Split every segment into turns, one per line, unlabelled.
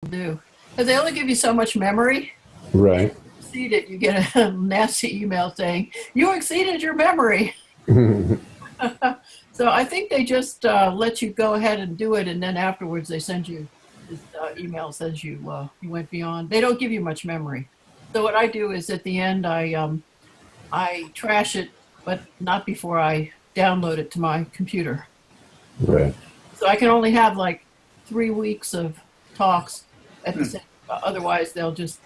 do. Because they only give you so much memory.
Right.
If you exceed it, you get a nasty email saying, you exceeded your memory. So I think they just let you go ahead and do it, and then afterwards they send you this email says you went beyond. They don't give you much memory. So what I do is at the end I trash it, but not before I download it to my computer.
Right.
So I can only have like 3 weeks of talks at the same. Otherwise, they'll just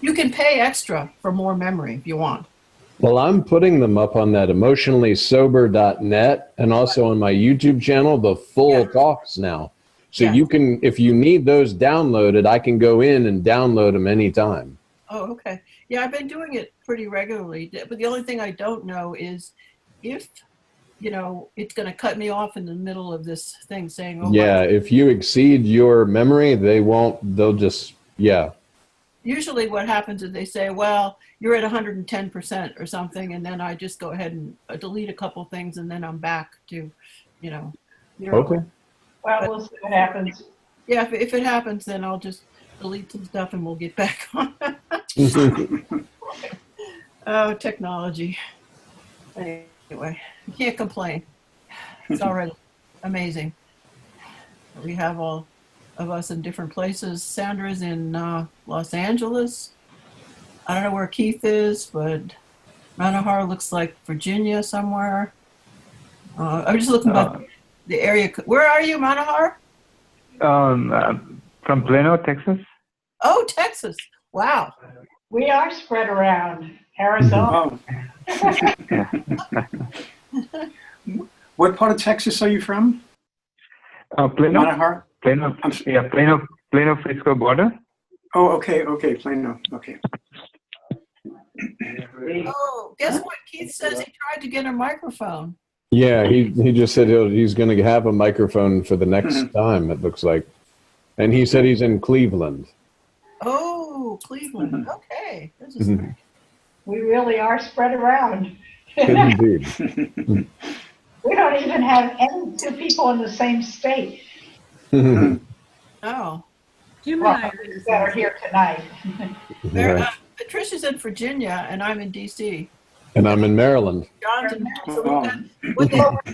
you can pay extra for more memory if you want.
Well, I'm putting them up on that emotionallysober.net and also on my YouTube channel, the full talks now. So you can, if you need those downloaded, I can go in and download them anytime.
Oh, okay. Yeah, I've been doing it pretty regularly. But the only thing I don't know is if, it's going to cut me off in the middle of this thing saying, oh,
yeah, if you exceed your memory, they'll just.
Usually what happens is they say, well, you're at 110% or something, and then I just go ahead and delete a couple things, and then I'm back to,
Okay.
Well, we'll see what happens.
Yeah, if it happens, then I'll just delete some stuff and we'll get back on. Oh, technology. Anyway, you can't complain. It's already amazing. We have all of us in different places. Sandra's in Los Angeles. I don't know where Keith is, but Manahar looks like Virginia somewhere. I'm just looking at the area. Where are you, Manahar?
From Plano, Texas.
Oh, Texas. Wow.
We are spread around Arizona.
What part of Texas are you from?
Plano.
Manahar?
Plano. Yeah, Plano, Frisco border.
Oh, okay, Plano. Okay.
Oh, guess what? Keith says he tried to get a microphone.
Yeah, he just said he's going to have a microphone for the next time, it looks like. And he said he's in Cleveland.
Oh, Cleveland. Okay. This is great.
We really are spread around.
Indeed.
We don't even have any two people in the same state.
Oh.
That are here tonight.
Patricia's in Virginia, and I'm in D.C.
And I'm in Maryland.
John's in
We're in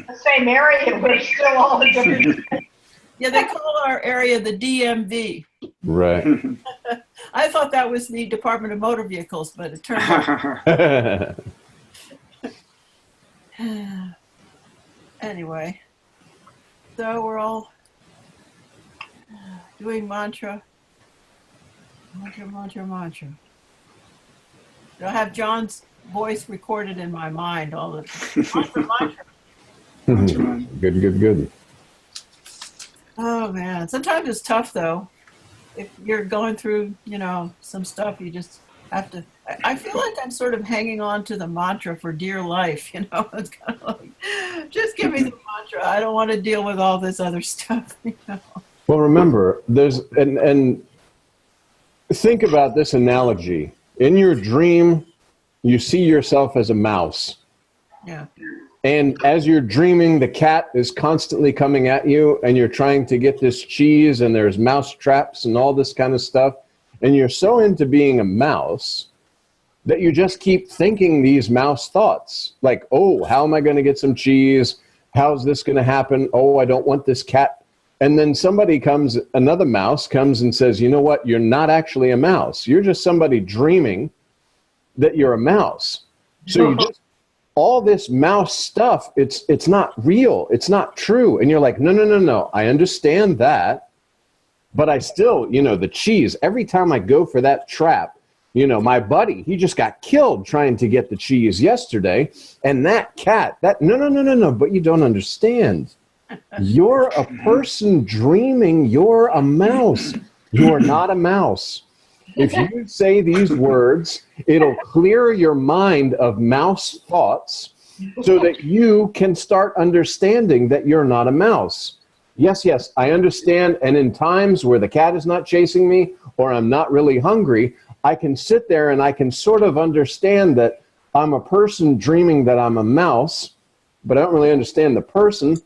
the same area. We're still all in different.
Yeah, they call our area the DMV.
Right.
I thought that was the Department of Motor Vehicles, but it turned out. Anyway, so we're all doing mantra. Mantra. I'll have John's voice recorded in my mind all the mantra.
Good.
Oh man, sometimes it's tough though. If you're going through, some stuff, you just have to. I feel like I'm sort of hanging on to the mantra for dear life. It's kind of like, just give me the mantra. I don't want to deal with all this other stuff.
Well, remember, and think about this analogy. In your dream, you see yourself as a mouse.
Yeah.
And as you're dreaming, the cat is constantly coming at you, and you're trying to get this cheese, and there's mouse traps and all this kind of stuff. And you're so into being a mouse that you just keep thinking these mouse thoughts. Like, oh, how am I going to get some cheese? How's this going to happen? Oh, I don't want this cat. And then another mouse comes and says, you know what? You're not actually a mouse. You're just somebody dreaming that you're a mouse. So you just, all this mouse stuff, it's not real. It's not true. And you're like, no. I understand that. But I still, the cheese, every time I go for that trap, my buddy, he just got killed trying to get the cheese yesterday. And that cat, no, but you don't understand. You're a person dreaming you're a mouse. You're not a mouse. If you say these words, it'll clear your mind of mouse thoughts so that you can start understanding that you're not a mouse. Yes, I understand. And in times where the cat is not chasing me or I'm not really hungry, I can sit there and I can sort of understand that I'm a person dreaming that I'm a mouse, but I don't really understand the person.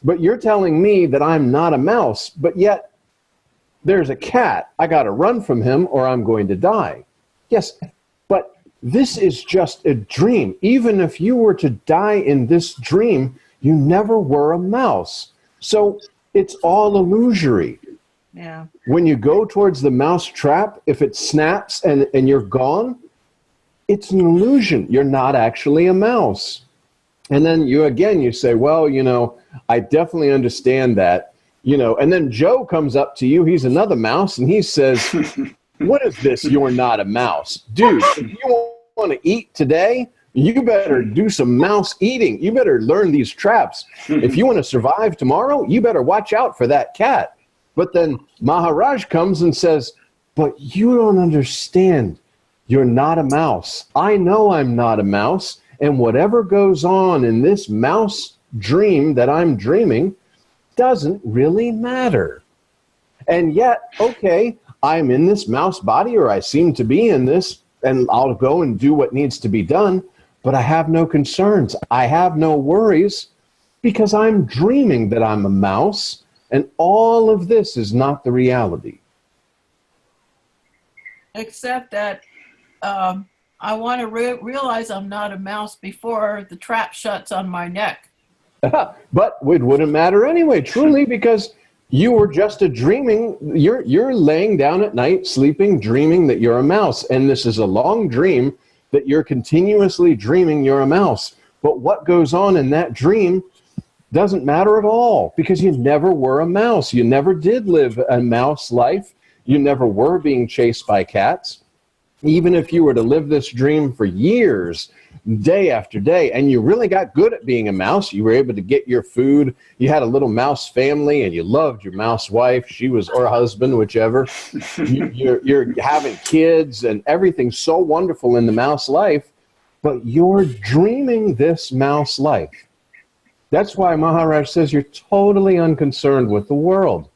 But you're telling me that I'm not a mouse, but yet there's a cat. I got to run from him or I'm going to die. Yes, but this is just a dream. Even if you were to die in this dream, you never were a mouse. So it's all illusory.
Yeah.
When you go towards the mouse trap, if it snaps and you're gone, it's an illusion. You're not actually a mouse. And then you say, well, I definitely understand that, and then Joe comes up to you. He's another mouse. And he says, what is this? You're not a mouse. Dude, if you want to eat today, you better do some mouse eating. You better learn these traps. If you want to survive tomorrow, you better watch out for that cat. But then Maharaj comes and says, but you don't understand. You're not a mouse. I know I'm not a mouse. And whatever goes on in this mouse dream that I'm dreaming doesn't really matter. And yet, okay, I'm in this mouse body, or I seem to be in this, and I'll go and do what needs to be done. But I have no concerns. I have no worries because I'm dreaming that I'm a mouse. And all of this is not the reality.
Except that I want to realize I'm not a mouse before the trap shuts on my neck.
But it wouldn't matter anyway, truly, because you were just a dreaming. You're laying down at night, sleeping, dreaming that you're a mouse. And this is a long dream that you're continuously dreaming you're a mouse. But what goes on in that dream doesn't matter at all, because you never were a mouse. You never did live a mouse life. You never were being chased by cats. Even if you were to live this dream for years, day after day, and you really got good at being a mouse, you were able to get your food, you had a little mouse family, and you loved your mouse wife, or husband, whichever. You're having kids, and everything's so wonderful in the mouse life, but you're dreaming this mouse life. That's why Maharaj says you're totally unconcerned with the world,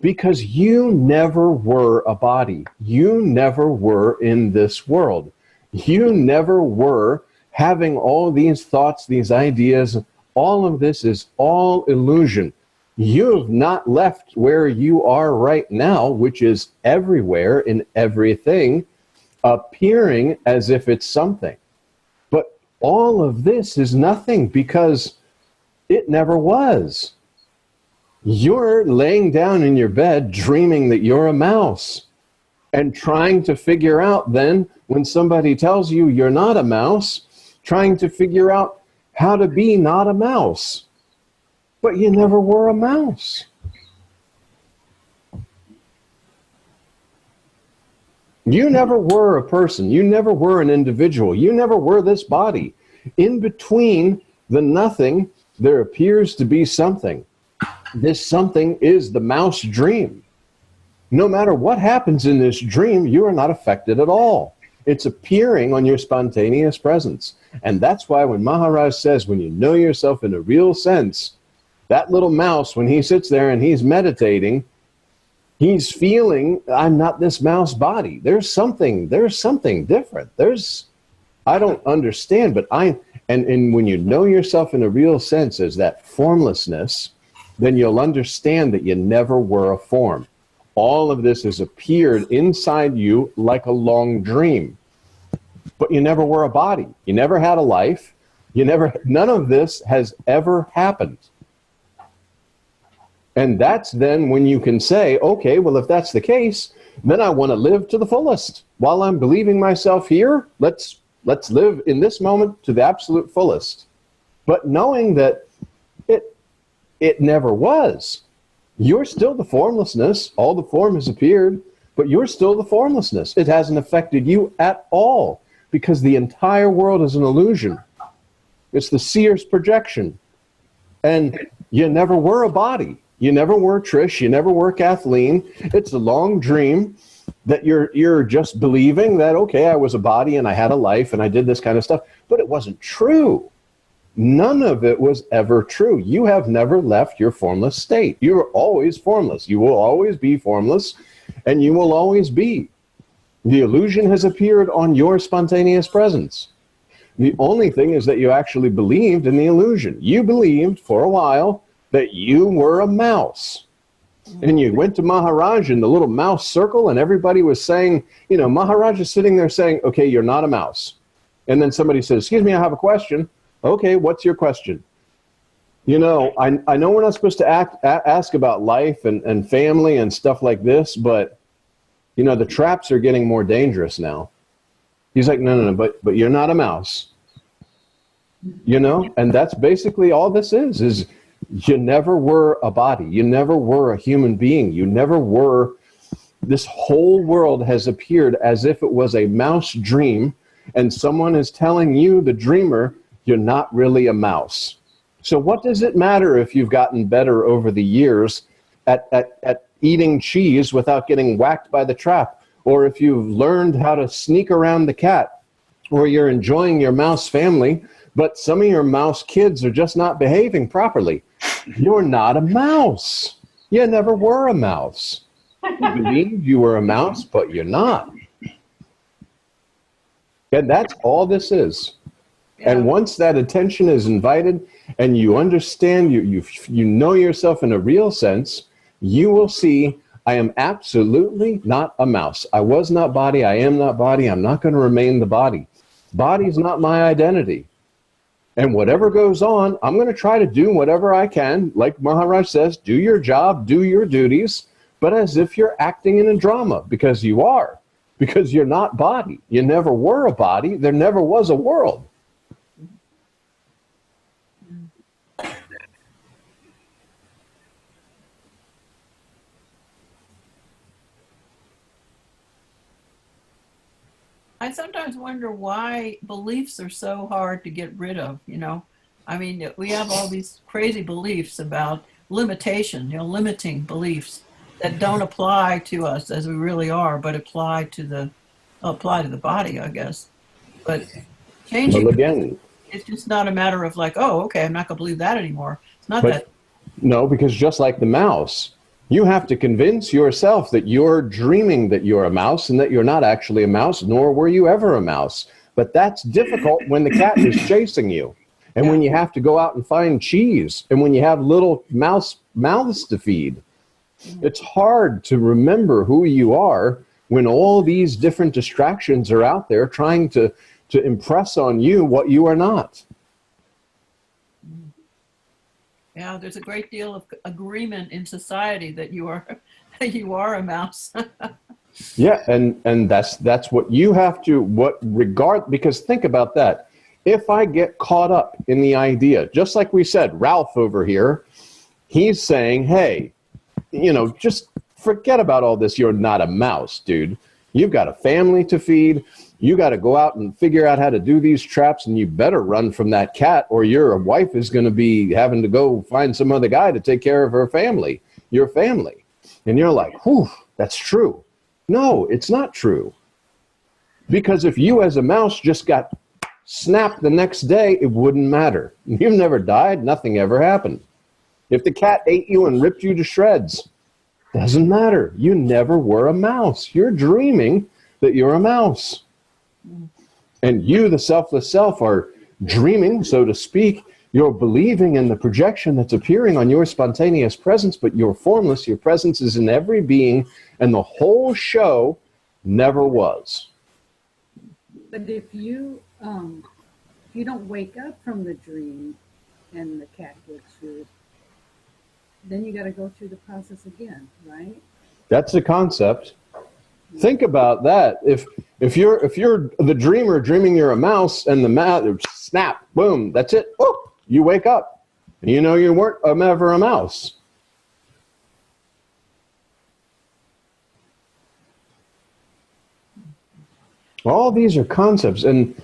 because you never were a body. You never were in this world. You never were having all these thoughts, these ideas. All of this is all illusion. You have not left where you are right now, which is everywhere in everything, appearing as if it's something. But all of this is nothing, because it never was. You're laying down in your bed dreaming that you're a mouse and trying to figure out then, when somebody tells you you're not a mouse, trying to figure out how to be not a mouse. But you never were a mouse. You never were a person. You never were an individual. You never were this body. In between the nothing, there appears to be something. This something is the mouse dream. No matter what happens in this dream, you are not affected at all. It's appearing on your spontaneous presence. And that's why when Maharaj says, when you know yourself in a real sense, that little mouse, when he sits there and he's meditating, he's feeling, I'm not this mouse body. There's something different. I don't understand, but and when you know yourself in a real sense as that formlessness, then you'll understand that you never were a form. All of this has appeared inside you like a long dream. But you never were a body. You never had a life. None of this has ever happened. And that's then when you can say, okay, well, if that's the case, then I want to live to the fullest. While I'm believing myself here, let's live in this moment to the absolute fullest. But knowing that it never was. You're still the formlessness. All the form has appeared, but you're still the formlessness. It hasn't affected you at all, because the entire world is an illusion. It's the seer's projection. And you never were a body. You never were Trish. You never were Kathleen. It's a long dream that you're just believing that, okay, I was a body and I had a life and I did this kind of stuff. But it wasn't true. None of it was ever true. You have never left your formless state. You are always formless. You will always be formless, and you will always be. The illusion has appeared on your spontaneous presence. The only thing is that you actually believed in the illusion. You believed for a while that you were a mouse. And you went to Maharaj in the little mouse circle, and everybody was saying, you know, Maharaj is sitting there saying, okay, you're not a mouse. And then somebody says, excuse me, I have a question. Okay, what's your question? You know, I know we're not supposed to ask about life and family and stuff like this, but, you know, the traps are getting more dangerous now. He's like, no, but you're not a mouse. You know, and that's basically all this is you never were a body. You never were a human being. You never were. This whole world has appeared as if it was a mouse dream, and someone is telling you, the dreamer, you're not really a mouse. So what does it matter if you've gotten better over the years at eating cheese without getting whacked by the trap, or if you've learned how to sneak around the cat, or you're enjoying your mouse family, but some of your mouse kids are just not behaving properly? You're not a mouse. You never were a mouse. You believed you were a mouse, but you're not. And that's all this is. Yeah. And once that attention is invited and you understand, you know yourself in a real sense, you will see, I am absolutely not a mouse. I was not body. I am not body. I'm not going to remain the body. Body is not my identity. And whatever goes on, I'm going to try to do whatever I can. Like Maharaj says, do your job, do your duties, but as if you're acting in a drama, because you are. Because you're not body. You never were a body. There never was a world.
I sometimes wonder why beliefs are so hard to get rid of, you know. I mean, we have all these crazy beliefs about limitation, you know, limiting beliefs that don't apply to us as we really are, but apply to the body, I guess. But changing,
well, again,
it's just not a matter of like, oh, okay, I'm not going to believe that anymore. It's not that.
No, because just like the mouse, you have to convince yourself that you're dreaming that you're a mouse and that you're not actually a mouse, nor were you ever a mouse. But that's difficult when the cat is chasing you, and when you have to go out and find cheese, and when you have little mouse mouths to feed. It's hard to remember who you are when all these different distractions are out there trying to impress on you what you are not.
Yeah, there's a great deal of agreement in society that you are a mouse.
Yeah, and that's what you have to because think about that. If I get caught up in the idea, just like we said, Ralph over here, he's saying, hey, you know, just forget about all this. You're not a mouse, dude. You've got a family to feed. You got to go out and figure out how to do these traps, and you better run from that cat, or your wife is going to be having to go find some other guy to take care of her family, your family. And you're like, whew, that's true. No, it's not true. Because if you as a mouse just got snapped the next day, it wouldn't matter. You've never died. Nothing ever happened. If the cat ate you and ripped you to shreds, doesn't matter. You never were a mouse. You're dreaming that you're a mouse. And you, the selfless self, are dreaming, so to speak. You're believing in the projection that's appearing on your spontaneous presence, but you're formless. Your presence is in every being, and the whole show never was.
But if you don't wake up from the dream and the cat gets you, then you got to go through the process again, right?
That's the concept. Think about that. If you're the dreamer dreaming you're a mouse, and the mouse snap, boom, that's it. Oh, you wake up, and you know you weren't ever a mouse. All these are concepts, and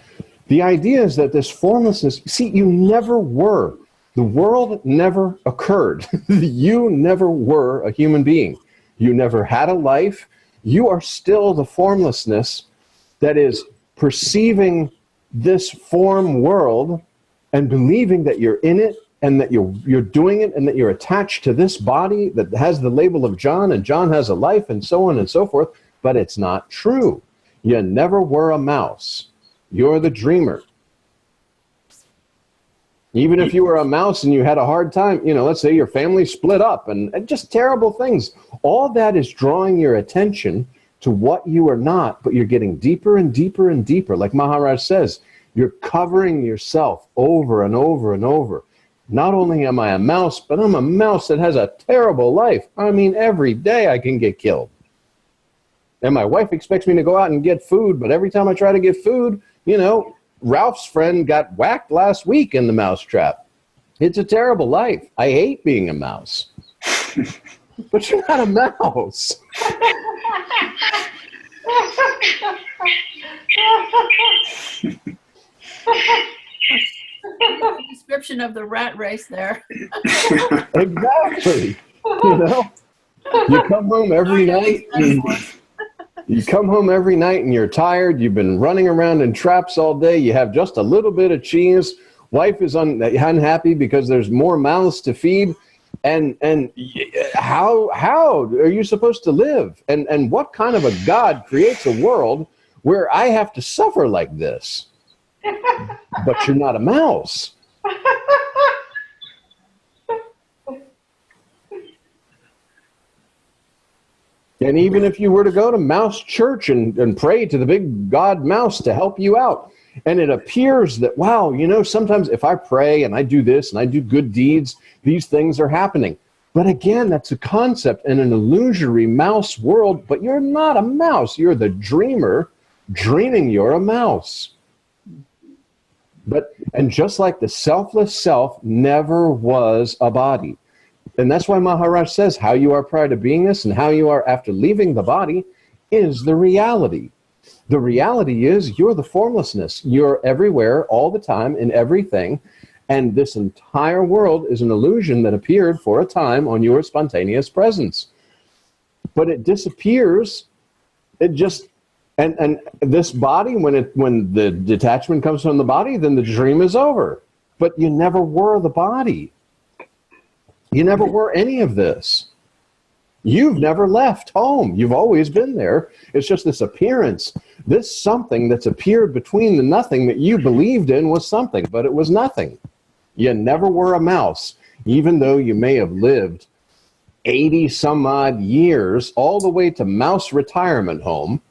the idea is that this formlessness. See, you never were. The world never occurred. You never were a human being. You never had a life. You are still the formlessness that is perceiving this form world and believing that you're in it and that you're doing it and that you're attached to this body that has the label of John, and John has a life, and so on and so forth. But it's not true. You never were a mouse. You're the dreamer. Even if you were a mouse and you had a hard time, let's say your family split up and just terrible things, all that is drawing your attention to what you are not, but you're getting deeper and deeper and deeper. Like Maharaj says, you're covering yourself over and over and over. Not only am I a mouse, but I'm a mouse that has a terrible life. I mean, every day I can get killed. And my wife expects me to go out and get food, but every time I try to get food, Ralph's friend got whacked last week in the mousetrap. It's a terrible life. I hate being a mouse. But you're not a mouse.
Description of the rat race there.
Exactly. You come home every night. You come home every night and you're tired. You've been running around in traps all day. You have just a little bit of cheese. Wife is unhappy because there's more mouths to feed. And how are you supposed to live? And what kind of a God creates a world where I have to suffer like this? But you're not a mouse. And even if you were to go to Mouse Church and pray to the big God Mouse to help you out, and it appears that, wow, sometimes if I pray and I do this and I do good deeds, these things are happening. But again, that's a concept in an illusory mouse world, but you're not a mouse. You're the dreamer dreaming you're a mouse. And just like the selfless self never was a body. And that's why Maharaj says how you are prior to beingness and how you are after leaving the body is the reality. The reality is you're the formlessness. You're everywhere, all the time, in everything. And this entire world is an illusion that appeared for a time on your spontaneous presence. But it disappears. It just... And this body, when the detachment comes from the body, then the dream is over. But you never were the body. You never were any of this. You've never left home. You've always been there. It's just this appearance, this something that's appeared between the nothing that you believed in was something, but it was nothing. You never were a mouse, even though you may have lived 80 some odd years all the way to mouse retirement home.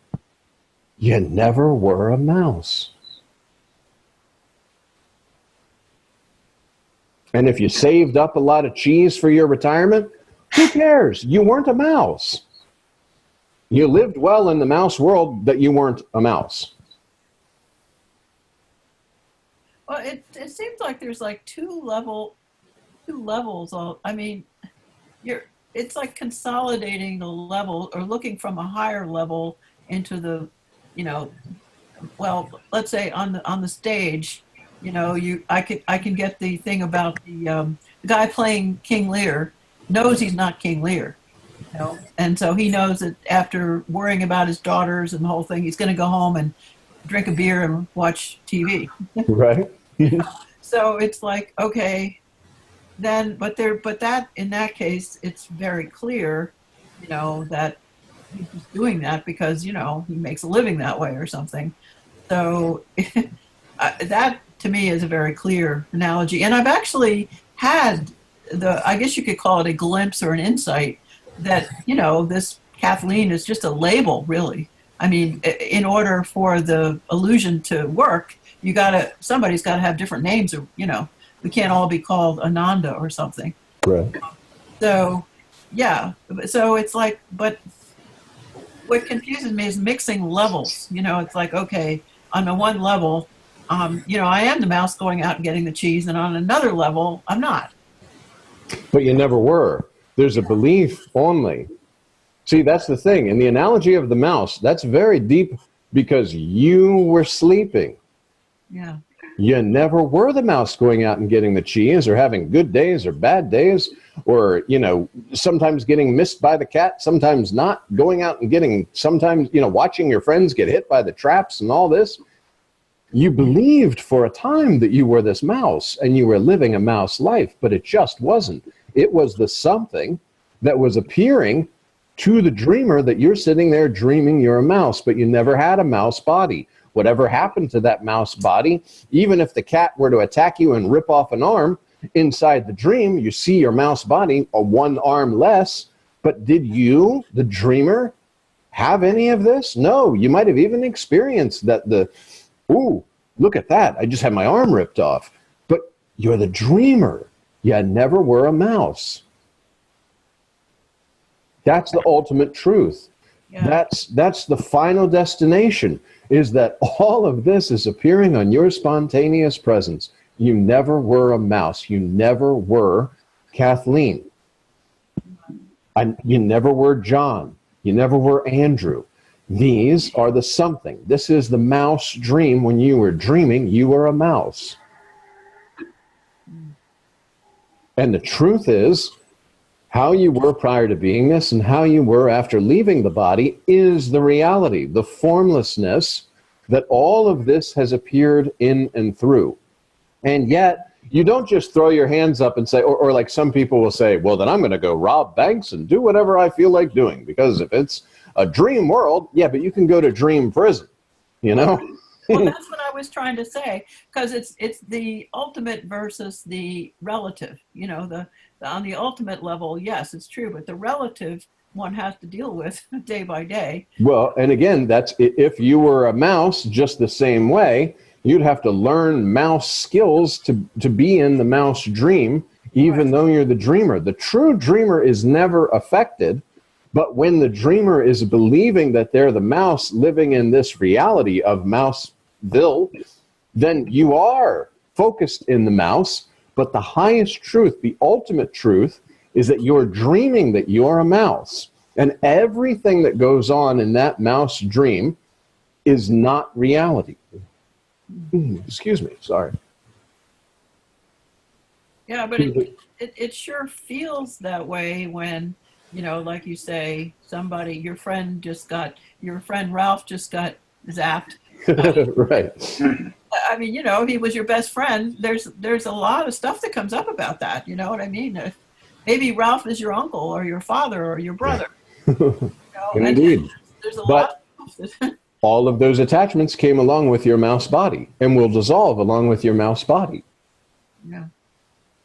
You never were a mouse. And if you saved up a lot of cheese for your retirement, who cares? You weren't a mouse. You lived well in the mouse world, but you weren't a mouse.
Well, it seems like there's like two levels. I mean, it's like consolidating the level or looking from a higher level into the, well, let's say on the stage, I can get the thing about the guy playing King Lear knows he's not King Lear, and so he knows that after worrying about his daughters and the whole thing, he's going to go home and drink a beer and watch TV.
Right.
So it's like, okay, then, but that in that case, it's very clear, that he's just doing that because he makes a living that way or something. So that to me is a very clear analogy. And I've actually had I guess you could call it a glimpse or an insight that, this Kathleen is just a label, really. I mean, in order for the illusion to work, somebody's got to have different names, or, we can't all be called Ananda or something.
Right.
So, yeah. So it's like, but what confuses me is mixing levels. It's like, okay, on the one level, I am the mouse going out and getting the cheese, and on another level, I'm not.
But you never were. There's a belief only. See, that's the thing. In the analogy of the mouse, that's very deep because you were sleeping.
Yeah.
You never were the mouse going out and getting the cheese or having good days or bad days or, sometimes getting missed by the cat, sometimes not, going out and getting, sometimes, watching your friends get hit by the traps and all this. You believed for a time that you were this mouse and you were living a mouse life, but it just wasn't. It was the something that was appearing to the dreamer that you're sitting there dreaming you're a mouse, but you never had a mouse body. whatever happened to that mouse body. Even if the cat were to attack you and rip off an arm, inside the dream, you see your mouse body, a one arm less. But did you, the dreamer, have any of this? No, you might have even experienced that ooh, look at that, I just had my arm ripped off. But you're the dreamer. You never were a mouse. That's the ultimate truth.
Yeah.
That's the final destination, is that all of this is appearing on your spontaneous presence. You never were a mouse. You never were Kathleen. You never were John. You never were Andrew. These are the something. This is the mouse dream. When you were dreaming, you were a mouse. And the truth is, how you were prior to being this and how you were after leaving the body is the reality, the formlessness that all of this has appeared in and through. And yet, you don't just throw your hands up and say, or like some people will say, well, then I'm going to go rob banks and do whatever I feel like doing, because if it's a dream world, yeah, but you can go to dream prison, you know?
Well, that's what I was trying to say, because it's the ultimate versus the relative. You know, on the ultimate level, yes, it's true, but the relative one has to deal with day by day.
Well, and again, that's if you were a mouse just the same way, you'd have to learn mouse skills to be in the mouse dream, even though you're the dreamer. The true dreamer is never affected, but when the dreamer is believing that they're the mouse living in this reality of Mouseville, then you are focused in the mouse, but the highest truth, the ultimate truth, is that you're dreaming that you're a mouse. And everything that goes on in that mouse dream is not reality. Excuse me, sorry.
Yeah, but it sure feels that way when, you know, like you say, your friend Ralph just got zapped.
Right.
I mean, you know, he was your best friend. There's a lot of stuff that comes up about that. You know what I mean? Maybe Ralph is your uncle or your father or your brother. You know,
Indeed.
There's a lot of stuff.
All of those attachments came along with your mouse body and will dissolve along with your mouse body.
Yeah.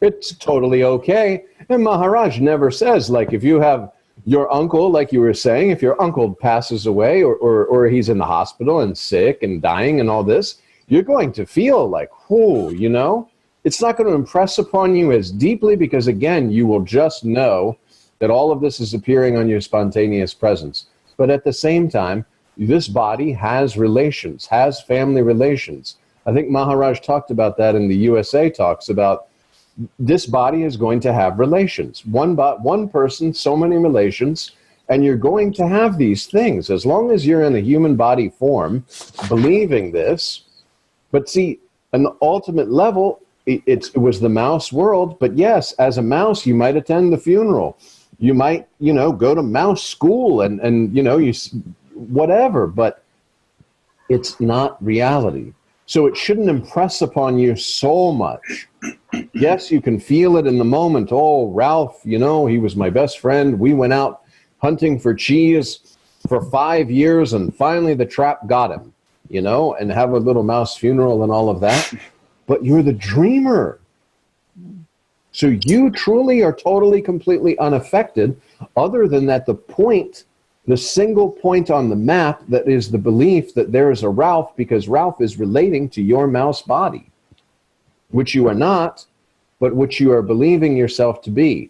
It's totally okay. And Maharaj never says, like, if you have your uncle, like you were saying, if your uncle passes away or he's in the hospital and sick and dying and all this, you're going to feel like, whoo, you know? It's not going to impress upon you as deeply because, again, you will just know that all of this is appearing on your spontaneous presence. But at the same time, this body has relations, has family relations. I think Maharaj talked about that in the USA talks about this body is going to have relations. One person, so many relations, and you're going to have these things as long as you're in a human body form, believing this. But see, on the ultimate level, it was the mouse world. But yes, as a mouse, you might attend the funeral. You might, you know, go to mouse school and you know, whatever, but it's not reality. So it shouldn't impress upon you so much. Yes, you can feel it in the moment. Oh, Ralph, you know, he was my best friend. We went out hunting for cheese for 5 years and finally the trap got him, you know, and have a little mouse funeral and all of that. But you're the dreamer. So you truly are totally, completely unaffected, other than that the single point on the map that is the belief that there is a Ralph, because Ralph is relating to your mouse body, which you are not, but which you are believing yourself to be.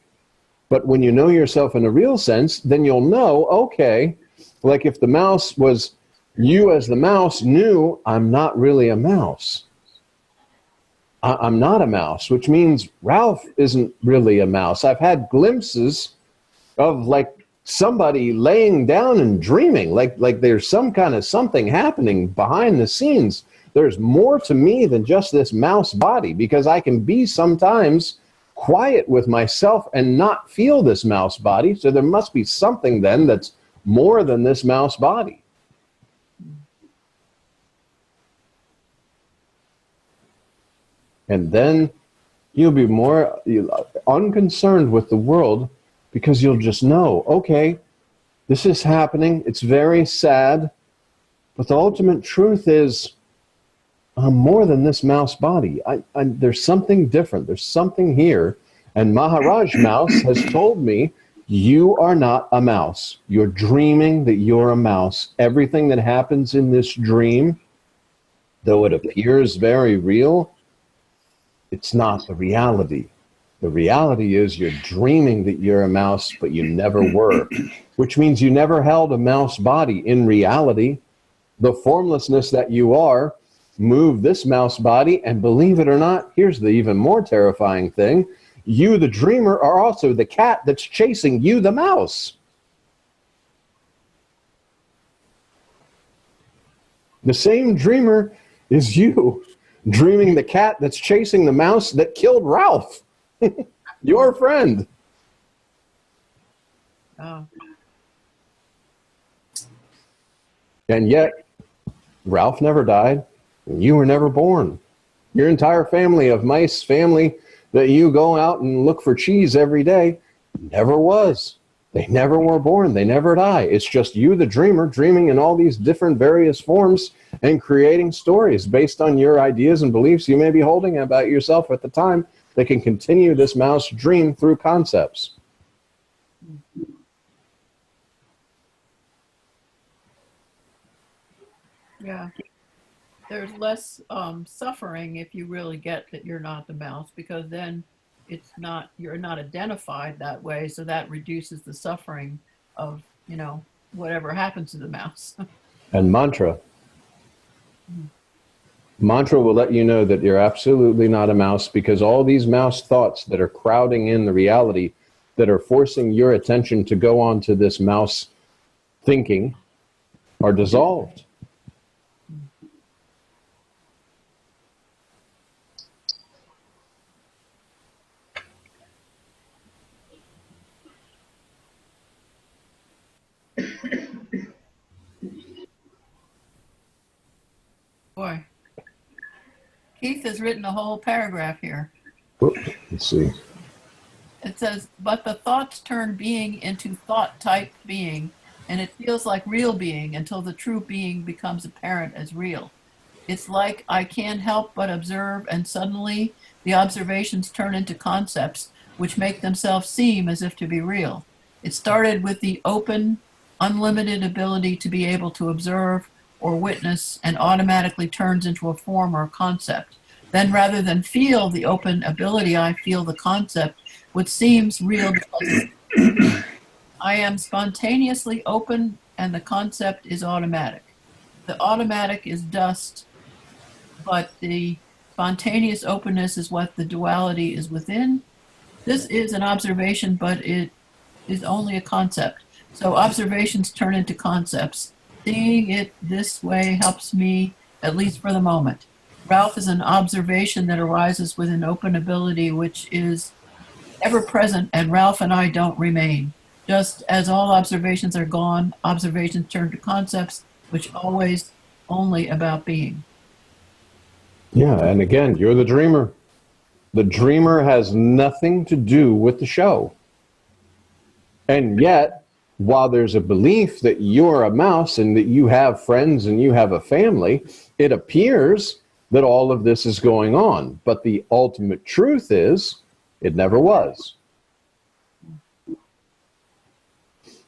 But when you know yourself in a real sense, then you'll know, okay, like if the mouse was, you as the mouse knew, I'm not really a mouse. I'm not a mouse, which means Ralph isn't really a mouse. I've had glimpses of like somebody laying down and dreaming, like there's some kind of something happening behind the scenes. There's more to me than just this mouse body, because I can be sometimes quiet with myself and not feel this mouse body. So there must be something then that's more than this mouse body. And then you'll be more unconcerned with the world, because you'll just know, okay, this is happening. It's very sad, But the ultimate truth is, I'm more than this mouse body. There's something different. There's something here. And Maharaj Mouse has told me, you are not a mouse. You're dreaming that you're a mouse. Everything that happens in this dream, though it appears very real, it's not the reality. The reality is you're dreaming that you're a mouse, but you never were, which means you never held a mouse body. In reality, the formlessness that you are moved this mouse body, and believe it or not, here's the even more terrifying thing. You, the dreamer, are also the cat that's chasing you, the mouse. The same dreamer is you, dreaming the cat that's chasing the mouse that killed Ralph, your friend.
Oh,
And yet, Ralph never died, and you were never born. Your entire family of mice, family that you go out and look for cheese every day, never was. They never were born. They never die. It's just you, the dreamer, dreaming in all these different various forms and creating stories based on your ideas and beliefs you may be holding about yourself at the time that can continue this mouse dream through concepts.
yeah. There's less suffering if you really get that you're not the mouse, because then you're not identified that way. So that reduces the suffering of, whatever happens to the mouse.
And mantra. Mantra will let you know that you're absolutely not a mouse, because all these mouse thoughts that are crowding in the reality, that are forcing your attention to go on to this mouse thinking, are dissolved.
Boy, Keith has written a whole paragraph here.
Let's see.
It says, but the thoughts turn being into thought-type being, and it feels like real being until the true being becomes apparent as real. It's like I can't help but observe, and suddenly the observations turn into concepts which make themselves seem as if to be real. It started with the open, unlimited ability to be able to observe or witness, and automatically turns into a form or a concept. Then rather than feel the open ability, I feel the concept, which seems real because I am spontaneously open and the concept is automatic. The automatic is dust, but the spontaneous openness is what the duality is within. This is an observation, but it is only a concept. So observations turn into concepts. Seeing it this way helps me, at least for the moment. Ralph is an observation that arises with an open ability which is ever present, and Ralph and I don't remain. Just as all observations are gone, observations turn to concepts, which always only about being.
Yeah, and again, you're the dreamer. The dreamer has nothing to do with the show. And yet, while there's a belief that you're a mouse and that you have friends and you have a family, it appears that all of this is going on. But the ultimate truth is, it never was.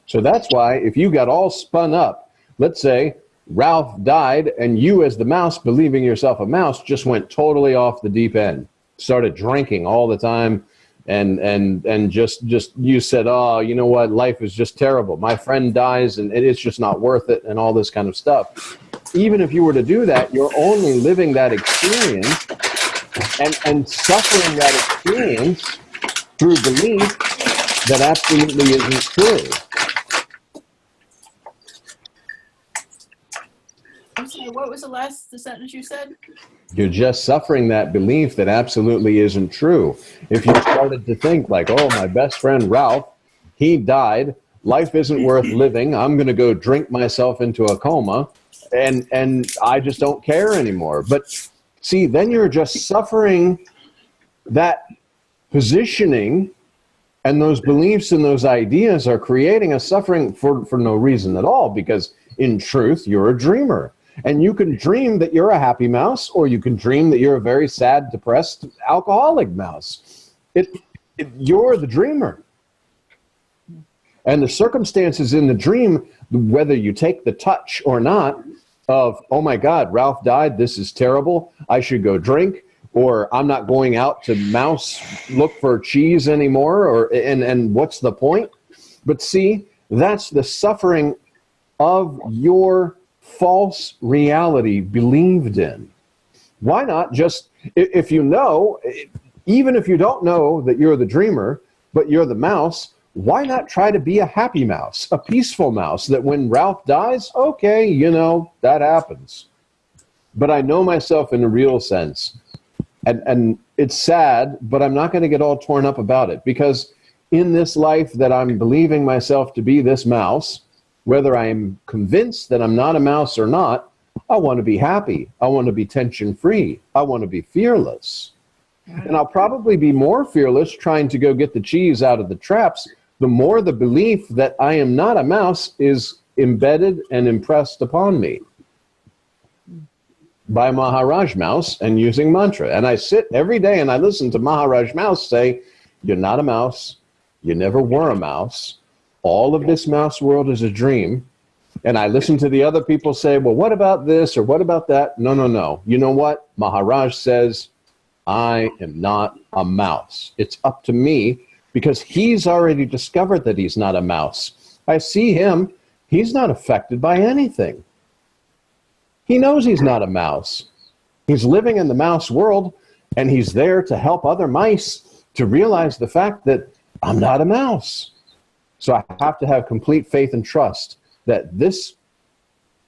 So that's why if you got all spun up, let's say Ralph died and you as the mouse, believing yourself a mouse, just went totally off the deep end, started drinking all the time, and just you said, oh, you know what, life is just terrible. My friend dies and it's just not worth it, and all this kind of stuff. Even if you were to do that, you're only living that experience and suffering that experience through belief that absolutely isn't true.
I'm sorry, what was the sentence you said?
You're just suffering that belief that absolutely isn't true. If you started to think like, oh, my best friend Ralph, he died, life isn't worth living, I'm going to go drink myself into a coma, and I just don't care anymore. But see, then you're just suffering that positioning, and those beliefs and those ideas are creating a suffering for no reason at all, because in truth, you're a dreamer. And you can dream that you're a happy mouse, or you can dream that you're a very sad, depressed, alcoholic mouse. You're the dreamer. And the circumstances in the dream, whether you take the touch or not, of, oh my God, Ralph died, this is terrible, I should go drink, or I'm not going out to mouse look for cheese anymore, and what's the point? But see, that's the suffering of your false reality believed in. Why not just, if you know, even if you don't know that you're the dreamer, but you're the mouse, why not try to be a happy mouse, a peaceful mouse, that when Ralph dies, okay, you know, that happens. But I know myself in a real sense. And it's sad, but I'm not going to get all torn up about it, because in this life that I'm believing myself to be this mouse, whether I'm convinced that I'm not a mouse or not, I want to be happy. I want to be tension-free. I want to be fearless. And I'll probably be more fearless trying to go get the cheese out of the traps, the more the belief that I am not a mouse is embedded and impressed upon me by Maharaj Mouse and using mantra. And I sit every day and I listen to Maharaj Mouse say, you're not a mouse. You never were a mouse. All of this mouse world is a dream. And I listen to the other people say, well, what about this or what about that? No, no, no. You know what? Maharaj says, I am not a mouse. It's up to me, because he's already discovered that he's not a mouse. I see him. He's not affected by anything. He knows he's not a mouse. He's living in the mouse world, and he's there to help other mice to realize the fact that I'm not a mouse. So I have to have complete faith and trust that this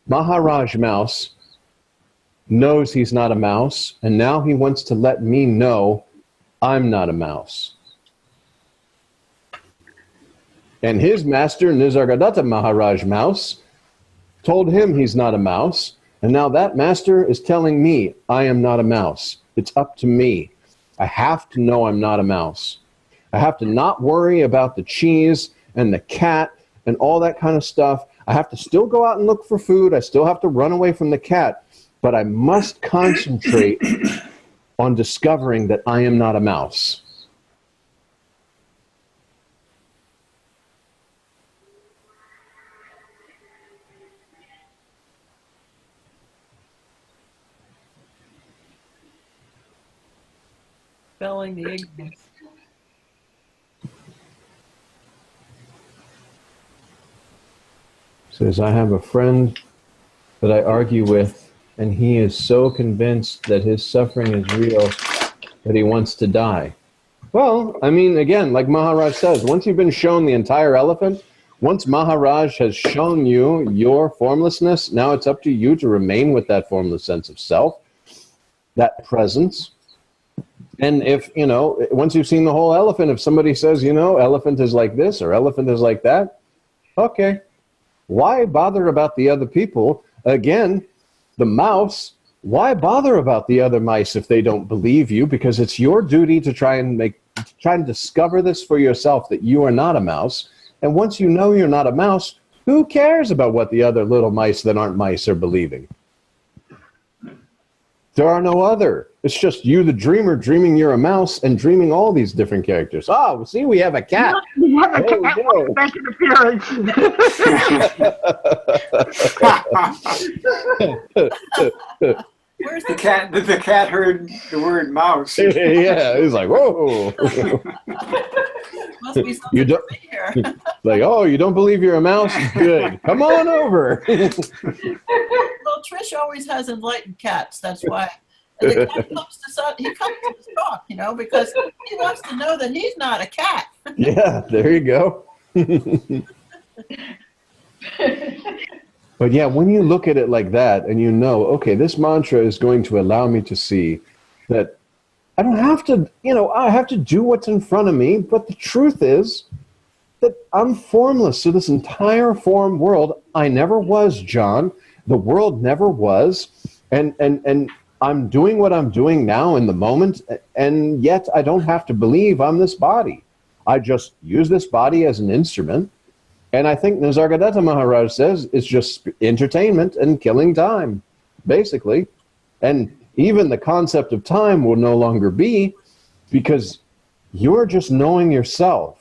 Maharaj Mouse knows he's not a mouse, and now he wants to let me know I'm not a mouse. And his master, Nisargadatta Maharaj Mouse, told him he's not a mouse, and now that master is telling me I am not a mouse. It's up to me. I have to know I'm not a mouse. I have to not worry about the cheese and the cat and all that kind of stuff. I have to still go out and look for food. I still have to run away from the cat. But I must concentrate on discovering that I am not a mouse.
Spelling the ignorance.
Says, I have a friend that I argue with, and he is so convinced that his suffering is real that he wants to die. Well, I mean, again, like Maharaj says, once you've been shown the entire elephant, once Maharaj has shown you your formlessness, now it's up to you to remain with that formless sense of self, that presence. And if, you know, once you've seen the whole elephant, if somebody says, you know, elephant is like this or elephant is like that, okay. Why bother about the other people? Again, the mouse, why bother about the other mice if they don't believe you? Because it's your duty to try and discover this for yourself, that you are not a mouse. And once you know you're not a mouse, who cares about what the other little mice that aren't mice are believing? There are no other. It's just you, the dreamer, dreaming you're a mouse and dreaming all these different characters. Oh, see, we have a cat. There we go.
Make an appearance.
Where's
The cat heard the word mouse.
Yeah, he's like, whoa.
Must be
You
something
don't-
for me here.
Like, oh, you don't believe you're a mouse? Good. Come on over.
Well, Trish always has enlightened cats. That's why. And the cat comes to talk, you know, because he wants to know that he's not a cat.
Yeah, there you go. But yeah, when you look at it like that and you know, okay, this mantra is going to allow me to see that I don't have to, you know, I have to do what's in front of me, but the truth is that I'm formless. So this entire form world, I never was, John. The world never was. And I'm doing what I'm doing now in the moment, and yet I don't have to believe I'm this body. I just use this body as an instrument. And I think Nisargadatta Maharaj says it's just entertainment and killing time. basically. And even the concept of time will no longer be, because you're just knowing yourself.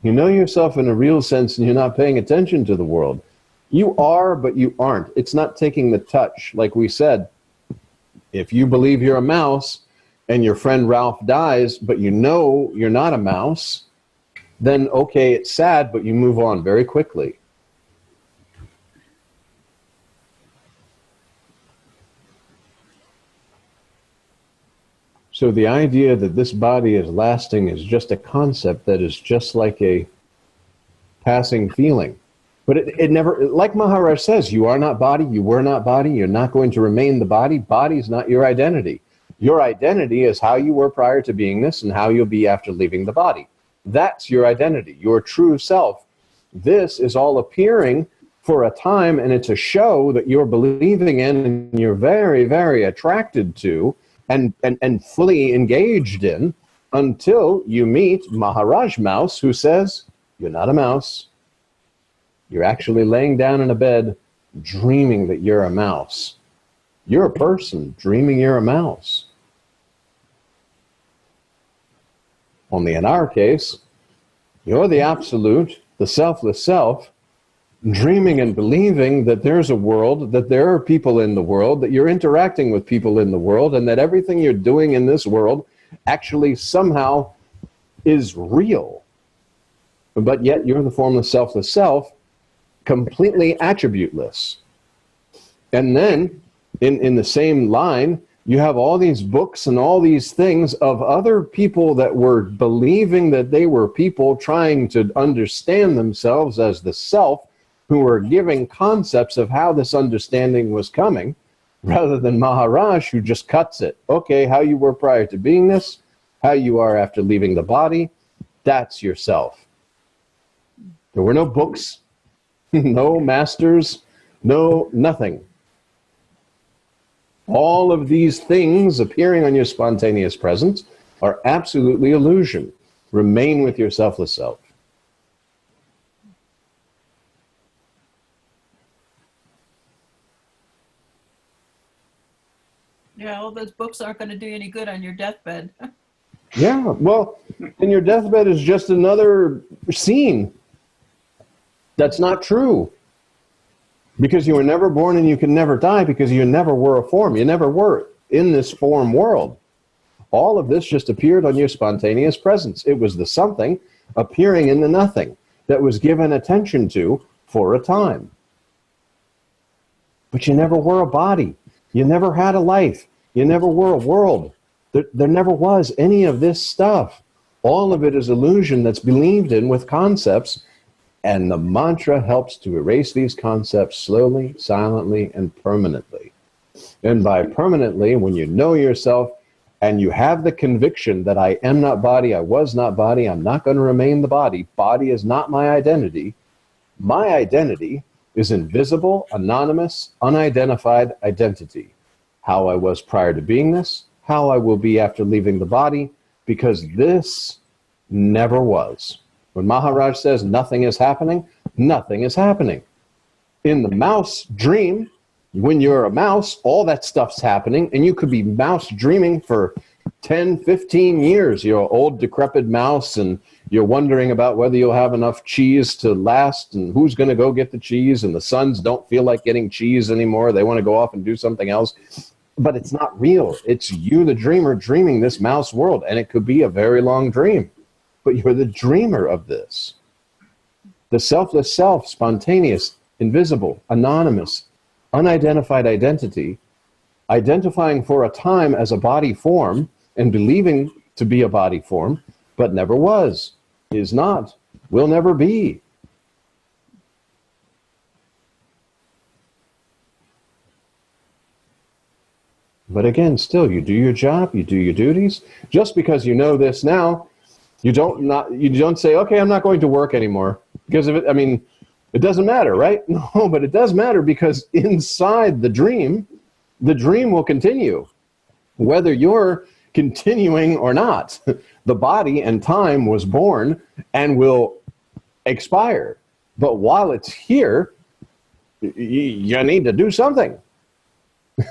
You know yourself in a real sense, and you're not paying attention to the world. You are, but you aren't. It's not taking the touch. Like we said, if you believe you're a mouse and your friend Ralph dies, but you know you're not a mouse, then okay, it's sad, but you move on very quickly. So the idea that this body is lasting is just a concept that is just like a passing feeling. But it never, like Maharaj says, you are not body, you were not body, you're not going to remain the body. Body is not your identity. Your identity is how you were prior to being this and how you'll be after leaving the body. That's your identity, your true self. This is all appearing for a time, and it's a show that you're believing in and you're very, very attracted to and fully engaged in until you meet Maharaj Mouse, who says, you're not a mouse. You're actually laying down in a bed dreaming that you're a mouse. You're a person dreaming you're a mouse. Only in our case, you're the absolute, the selfless self, dreaming and believing that there's a world, that there are people in the world, that you're interacting with people in the world, and that everything you're doing in this world actually somehow is real. But yet you're the formless, selfless self, completely attributeless. And then, in the same line, you have all these books and all these things of other people that were believing that they were people trying to understand themselves as the self, who were giving concepts of how this understanding was coming, rather than Maharaj, who just cuts it. Okay, how you were prior to being this, how you are after leaving the body, that's yourself. There were no books, no masters, no nothing. All of these things appearing on your spontaneous presence are absolutely illusion. Remain with your selfless self.
Yeah, all those books aren't going to do you any good on your deathbed.
Yeah, well, and your deathbed is just another scene. That's not true. Because you were never born and you can never die, because you never were a form. You never were in this form world. All of this just appeared on your spontaneous presence. It was the something appearing in the nothing that was given attention to for a time. But you never were a body. You never had a life. You never were a world. There never was any of this stuff. All of it is illusion that's believed in with concepts, and the mantra helps to erase these concepts slowly, silently, and permanently. And by permanently, when you know yourself and you have the conviction that I am not body, I was not body, I'm not going to remain the body, body is not my identity. My identity is invisible, anonymous, unidentified identity. How I was prior to being this, how I will be after leaving the body, because this never was. When Maharaj says nothing is happening, nothing is happening. In the mouse dream, when you're a mouse, all that stuff's happening, and you could be mouse dreaming for 10, 15 years. You're an old, decrepit mouse, and you're wondering about whether you'll have enough cheese to last, and who's going to go get the cheese, and the sons don't feel like getting cheese anymore. They want to go off and do something else. But it's not real. It's you, the dreamer, dreaming this mouse world, and it could be a very long dream. But you're the dreamer of this. The selfless self, spontaneous, invisible, anonymous, unidentified identity, identifying for a time as a body form and believing to be a body form, but never was, is not, will never be. But again, still, you do your job, you do your duties. Just because you know this now, you don't say, okay, I'm not going to work anymore. Because of it, I mean, it doesn't matter, right? No, but it does matter, because inside the dream will continue. Whether you're continuing or not, the body and time was born and will expire. But while it's here, you need to do something.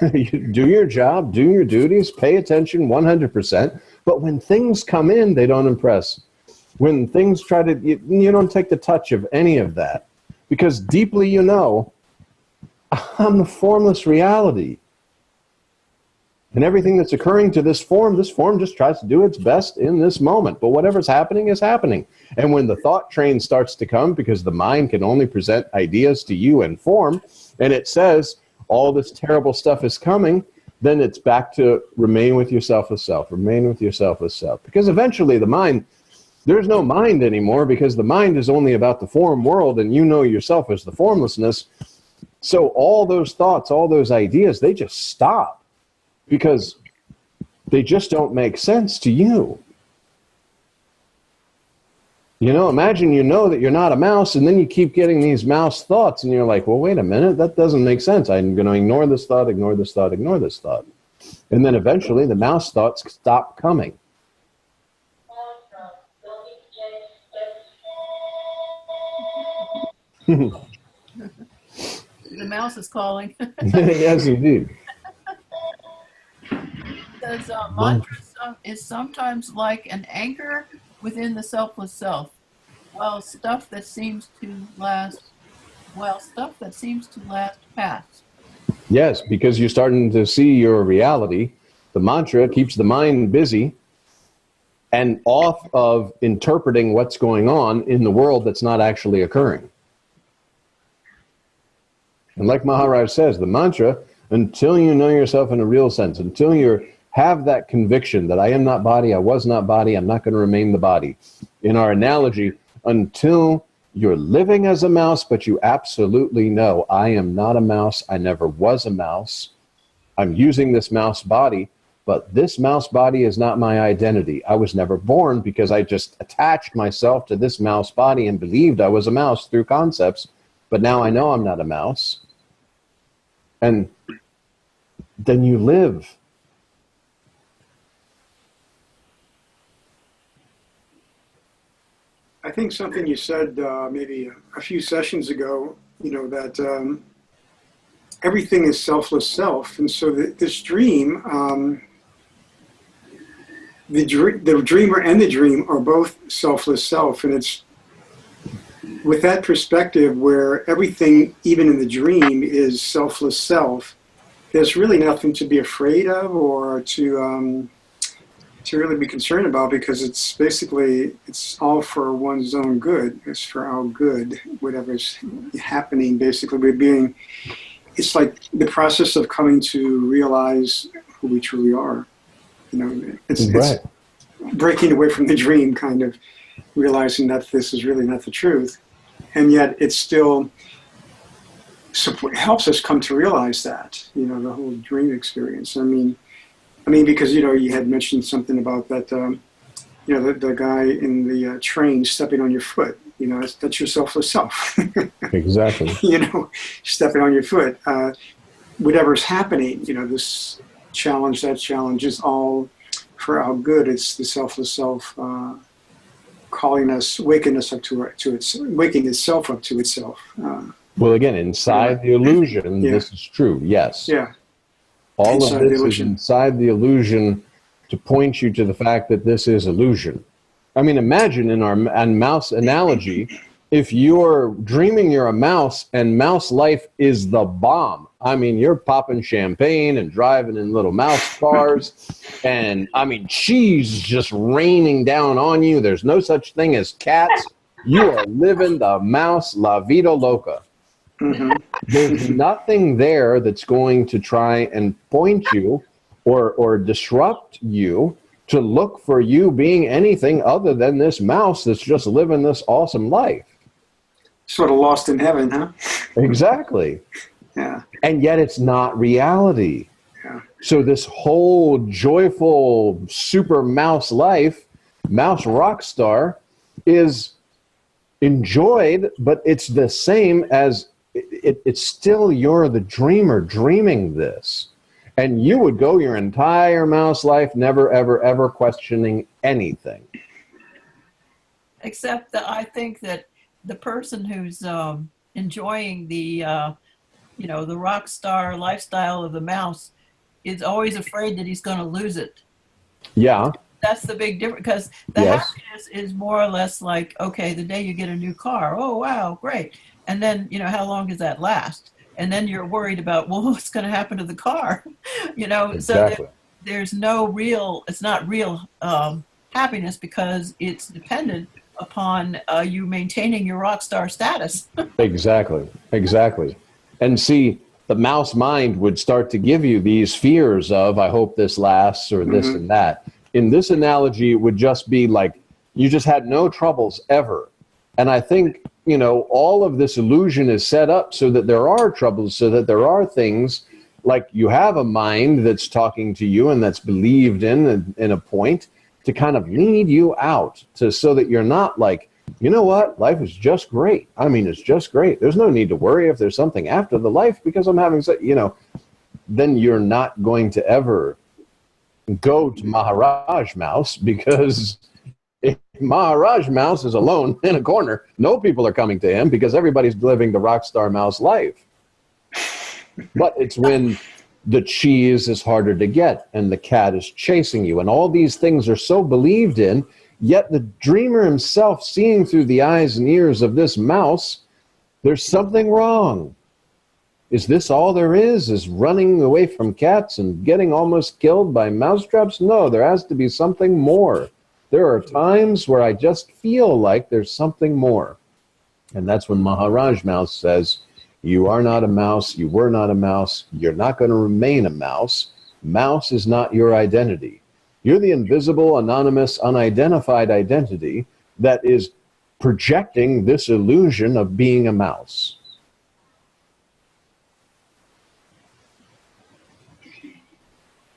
Do your job, do your duties, pay attention 100%. But when things come in, they don't impress. When things try to, you don't take the touch of any of that. Because deeply you know, I'm the formless reality. And everything that's occurring to this form just tries to do its best in this moment. But whatever's happening is happening. And when the thought train starts to come, because the mind can only present ideas to you in form, and it says all this terrible stuff is coming, then it's back to remain with yourself as self, remain with yourself as self. Because eventually the mind, there's no mind anymore, because the mind is only about the form world, and you know yourself as the formlessness. So all those thoughts, all those ideas, they just stop. Because they just don't make sense to you. You know, imagine you know that you're not a mouse, and then you keep getting these mouse thoughts, and you're like, well, wait a minute, that doesn't make sense. I'm going to ignore this thought, ignore this thought, ignore this thought. And then eventually the mouse thoughts stop coming.
The mouse is calling.
Yes, indeed.
Says mantra is sometimes like an anchor within the selfless self. Stuff that seems to last pass.
Yes, because you're starting to see your reality. The mantra keeps the mind busy and off of interpreting what's going on in the world that's not actually occurring. And like Maharaj says, the mantra, until you know yourself in a real sense, until you have that conviction that I am not body, I was not body, I'm not going to remain the body. In our analogy, until you're living as a mouse, but you absolutely know I am not a mouse, I never was a mouse, I'm using this mouse body, but this mouse body is not my identity. I was never born because I just attached myself to this mouse body and believed I was a mouse through concepts, but now I know I'm not a mouse. And then you live.
I think something you said maybe a few sessions ago, that everything is selfless self. And so this dream, the dreamer and the dream are both selfless self. And it's with that perspective where everything, even in the dream, is selfless self, there's really nothing to be afraid of or to really be concerned about, because it's basically, it's all for one's own good. It's for our good, whatever's happening. Basically, it's like the process of coming to realize who we truly are. It's breaking away from the dream, kind of realizing that this is really not the truth. And yet it still helps us come to realize that, the whole dream experience. I mean, because, you had mentioned something about that, the guy in the train stepping on your foot, that's your selfless self.
Exactly.
Stepping on your foot. Whatever's happening, this challenge, that challenge is all for our good. It's the selfless self calling us, waking itself up to itself.
Well, again, inside the illusion, this is true, yes.
Yeah.
All
Inside
of
the
this is
illusion.
inside the illusion to point you to the fact that this is illusion. I mean, imagine in our mouse analogy, if you're dreaming you're a mouse and mouse life is the bomb. I mean, you're popping champagne and driving in little mouse cars, and I mean, cheese just raining down on you. There's no such thing as cats. You are living the mouse la vida loca.
Mm-hmm.
There's nothing there that's going to try and point you or disrupt you to look for you being anything other than this mouse that's just living this awesome life.
Sort of lost in heaven, huh?
Exactly.
Yeah.
And yet it's not reality.
Yeah.
So this whole joyful super mouse life, mouse rock star, is enjoyed, but it's the same as it's still you're the dreamer dreaming this. And you would go your entire mouse life never, ever, ever questioning anything.
Except that I think that the person who's enjoying the the rock star lifestyle of the mouse is always afraid that he's going to lose it.
Yeah.
That's the big difference, because the
Yes.
happiness is more or less like, okay, the day you get a new car, oh wow, great, and then how long does that last? And then you're worried about, well, what's going to happen to the car? So
Exactly.
there's no real, it's not real happiness, because it's dependent upon you maintaining your rock star status.
Exactly. Exactly. And see, the mouse mind would start to give you these fears of, I hope this lasts, or this and that. In this analogy, it would just be like you just had no troubles ever. And I think, all of this illusion is set up so that there are troubles, so that there are things like you have a mind that's talking to you and that's believed in a point to kind of lead you out so that you're not like, you know what, life is just great. I mean, it's just great. There's no need to worry if there's something after the life because I'm having, then you're not going to ever go to Maharaj Mouse, because if Maharaj Mouse is alone in a corner, no people are coming to him because everybody's living the Rockstar Mouse life. But it's when the cheese is harder to get and the cat is chasing you and all these things are so believed in, yet the dreamer himself, seeing through the eyes and ears of this mouse, there's something wrong. Is this all there is running away from cats and getting almost killed by mousetraps? No, there has to be something more. There are times where I just feel like there's something more. And that's when Maharaj Mouse says, you are not a mouse, you were not a mouse, you're not going to remain a mouse. Mouse is not your identity. You're the invisible, anonymous, unidentified identity that is projecting this illusion of being a mouse.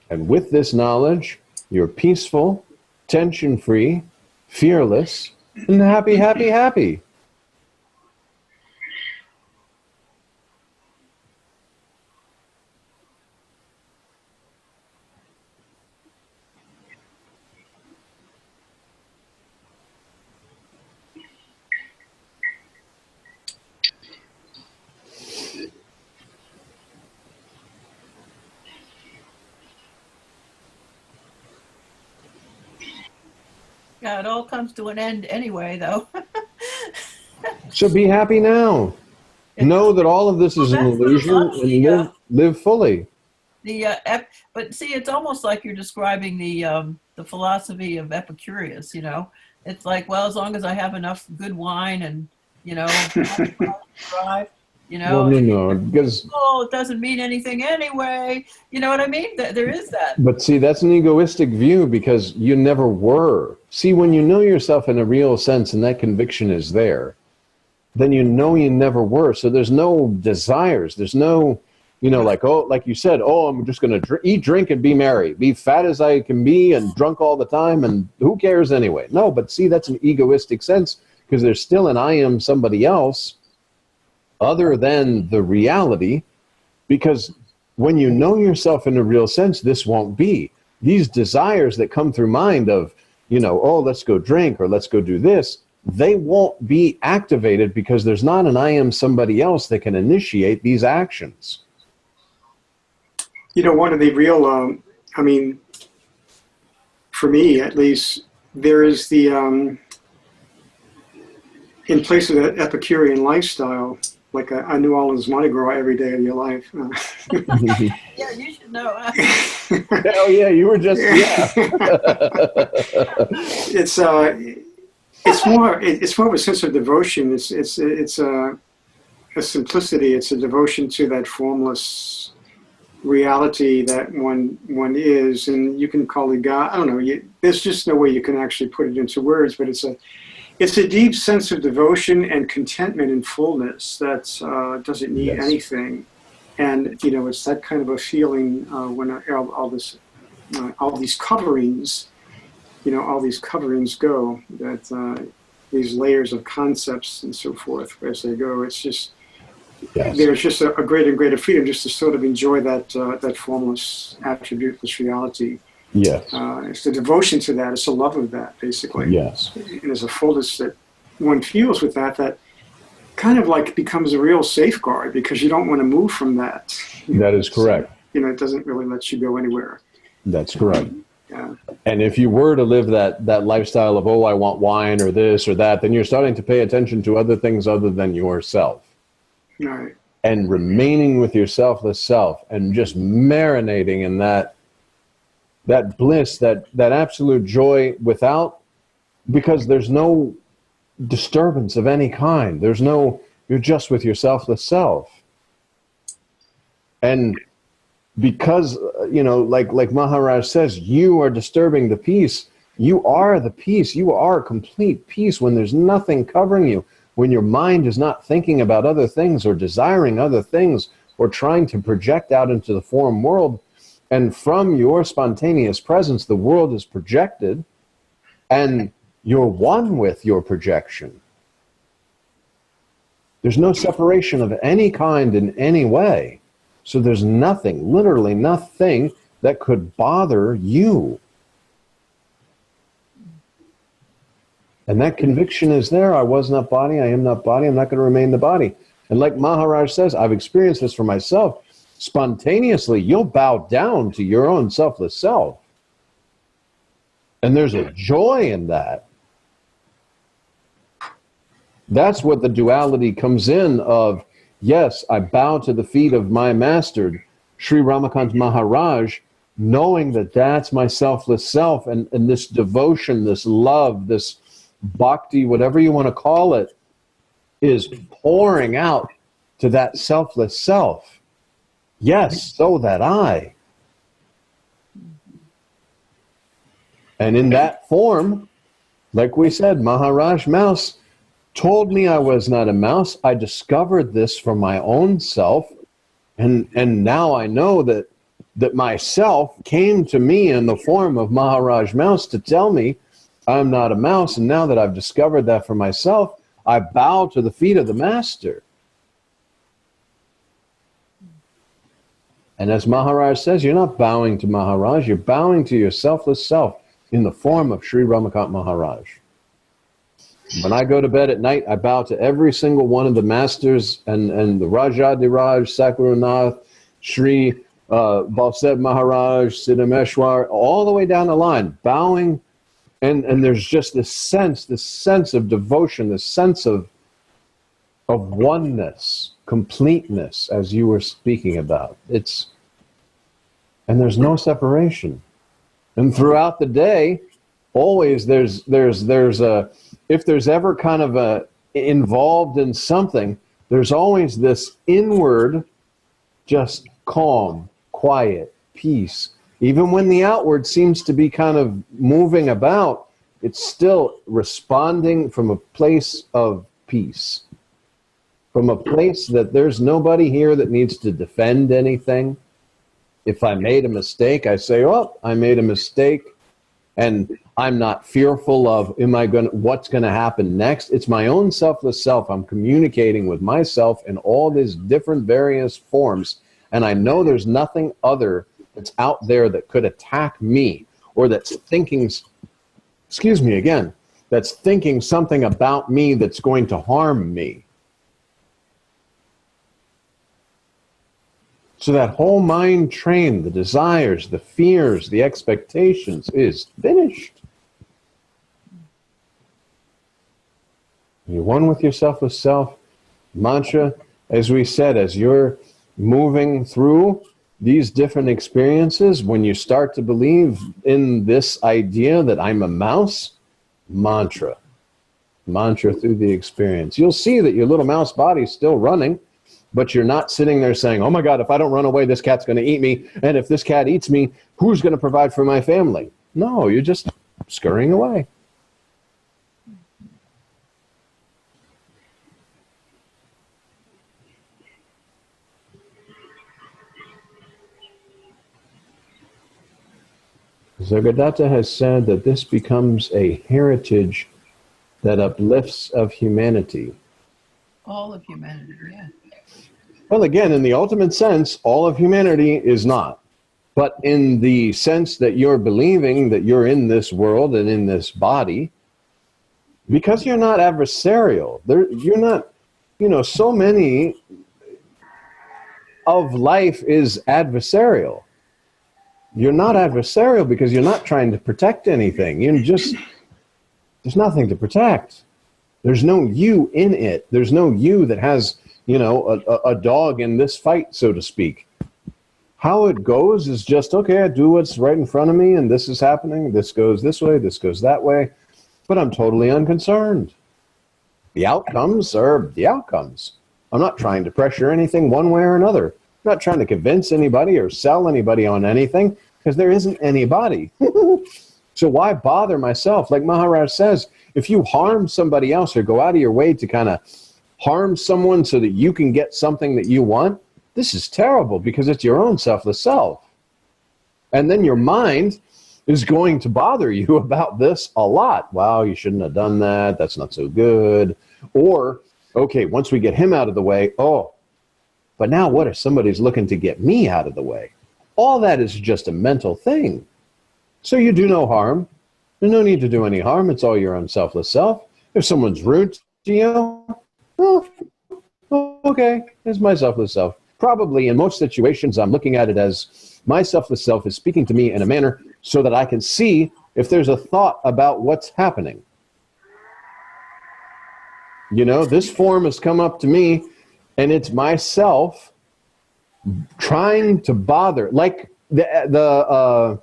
And with this knowledge, you're peaceful, tension-free, fearless, and happy, happy, happy.
Yeah, it all comes to an end anyway, though.
So be happy now. Know that all of this is an
Well, that's
illusion
lovely,
and live fully.
But see, it's almost like you're describing the philosophy of Epicurus. It's like, well, as long as I have enough good wine and drive,
Well, no, because...
oh, it doesn't mean anything anyway. You know what I mean? There is that.
But see, that's an egoistic view because you never were. See, when you know yourself in a real sense and that conviction is there, then you know you never were. So there's no desires. There's no, like you said, I'm just going to eat, drink, and be merry. Be fat as I can be and drunk all the time, and who cares anyway? No, but see, that's an egoistic sense because there's still an I am somebody else other than the reality, because when you know yourself in a real sense, this won't be. These desires that come through mind of, let's go drink or let's go do this, they won't be activated because there's not an I am somebody else that can initiate these actions.
One of the real, for me at least, there is the, in place of that Epicurean lifestyle, like a New Orleans Mardi Gras every day of your life.
Yeah, you should know.
Hell yeah, you were just, yeah.
It's more of a sense of devotion. It's a simplicity. It's a devotion to that formless reality that one is, and you can call it God. I don't know. There's just no way you can actually put it into words, but it's a deep sense of devotion and contentment and fullness that doesn't need anything. And it's that kind of a feeling when all these coverings. All these coverings go, that these layers of concepts and so forth, as they go, it's just, there's just a greater and greater freedom just to sort of enjoy that formless, attributeless reality.
Yes.
It's the devotion to that, it's the love of that, basically.
Yes.
And there's a fullness that one feels with that kind of like becomes a real safeguard because you don't want to move from that.
That is correct.
You know, it doesn't really let you go anywhere.
That's correct.
Yeah.
And if you were to live that lifestyle of, oh, I want wine or this or that, then you're starting to pay attention to other things other than yourself.
All right.
And remaining with your selfless self and just marinating in that bliss, that absolute joy without, because there's no disturbance of any kind. You're just with your selfless self. And because, you know, like Maharaj says, you are disturbing the peace. You are the peace. You are complete peace when there's nothing covering you. When your mind is not thinking about other things or desiring other things or trying to project out into the form world. And from your spontaneous presence, the world is projected and you're one with your projection. There's no separation of any kind in any way. So there's nothing, literally nothing, that could bother you. And that conviction is there. I was not body, I am not body, I'm not going to remain the body. And like Maharaj says, I've experienced this for myself. Spontaneously, you'll bow down to your own selfless self. And there's a joy in that. That's what the duality comes in of, yes, I bow to the feet of my master, Sri Ramakant Maharaj, knowing that that's my selfless self, and this devotion, this love, this bhakti, whatever you want to call it, is pouring out to that selfless self. Yes, so that I. And in that form, like we said, Maharaj Mouse told me I was not a mouse. I discovered this for my own self, and now I know that myself came to me in the form of Maharaj Mouse to tell me I'm not a mouse. And now that I've discovered that for myself, I bow to the feet of the master. And as Maharaj says, you're not bowing to Maharaj, you're bowing to your selfless self in the form of Sri Ramakant Maharaj. When I go to bed at night, I bow to every single one of the masters and the Rajadiraj, Sakurunath, Sri Balseb Maharaj, Siddhameshwar, all the way down the line, bowing. And there's just this sense of devotion, this sense of oneness, completeness, as you were speaking about. And there's no separation. And throughout the day, always there's a, if there's ever kind of a involved in something, there's always this inward, just calm, quiet, peace. Even when the outward seems to be kind of moving about, it's still responding from a place of peace. From a place that there's nobody here that needs to defend anything. If I made a mistake, I say, oh, I made a mistake. And I'm not fearful of, what's going to happen next? It's my own selfless self. I'm communicating with myself in all these different various forms. And I know there's nothing other that's out there that could attack me, or that's thinking, that's thinking something about me that's going to harm me. So that whole mind train, the desires, the fears, the expectations is finished. You're one with your selfless self. Mantra, as we said, as you're moving through these different experiences, when you start to believe in this idea that I'm a mouse, mantra through the experience. You'll see that your little mouse body's still running, but you're not sitting there saying, oh my God, if I don't run away, this cat's going to eat me. And if this cat eats me, who's going to provide for my family? No, you're just scurrying away. Zagadatta has said that this becomes a heritage that uplifts of humanity.
All of humanity, yeah.
Well, again, in the ultimate sense, all of humanity is not. But in the sense that you're believing that you're in this world and in this body, because you're not adversarial, you know, so many of life is adversarial. You're not adversarial because you're not trying to protect anything. You're just, there's nothing to protect. There's no you in it. There's no you that has, you know, a dog in this fight, so to speak. How it goes is just, okay, I do what's right in front of me, and this is happening. This goes this way, this goes that way. But I'm totally unconcerned. The outcomes are the outcomes. I'm not trying to pressure anything one way or another. I'm not trying to convince anybody or sell anybody on anything, because there isn't anybody. So why bother myself? Like Maharaj says, if you harm somebody else or go out of your way to kind of harm someone so that you can get something that you want, this is terrible, because it's your own selfless self. And then your mind is going to bother you about this a lot. Wow, you shouldn't have done that. That's not so good. Or, okay, once we get him out of the way, oh, but now what if somebody's looking to get me out of the way? All that is just a mental thing. So you do no harm. There's no need to do any harm. It's all your own selfless self. If someone's rude to you, oh, okay, it's my selfless self. Probably in most situations, I'm looking at it as my selfless self is speaking to me in a manner so that I can see if there's a thought about what's happening. You know, this form has come up to me, and it's myself trying to bother, like the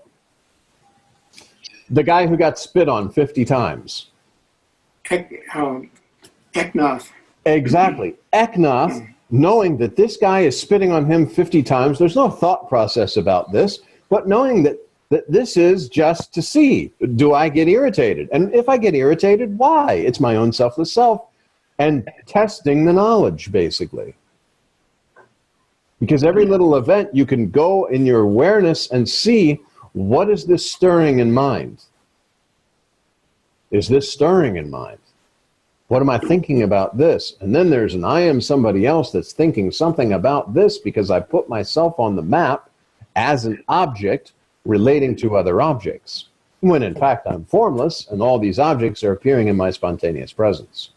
guy who got spit on 50 times.
Eknath.
Exactly. Eknath, knowing that this guy is spitting on him 50 times, there's no thought process about this, but knowing that this is just to see, do I get irritated? And if I get irritated, why? It's my own selfless self. And testing the knowledge, basically. Because every little event, you can go in your awareness and see, what is this stirring in mind? Is this stirring in mind? What am I thinking about this? And then there's an I am somebody else that's thinking something about this because I put myself on the map as an object relating to other objects, when in fact I'm formless and all these objects are appearing in my spontaneous presence.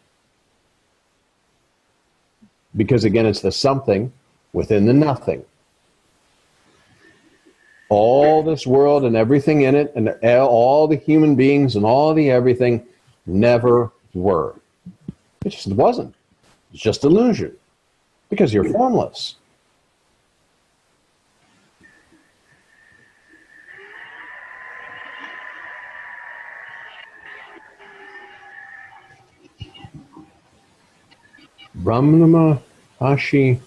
Because again, it's the something within the nothing. All this world and everything in it, and all the human beings and all the everything never were. It just wasn't. It's just illusion. Because you're formless. Ramana Maharshi,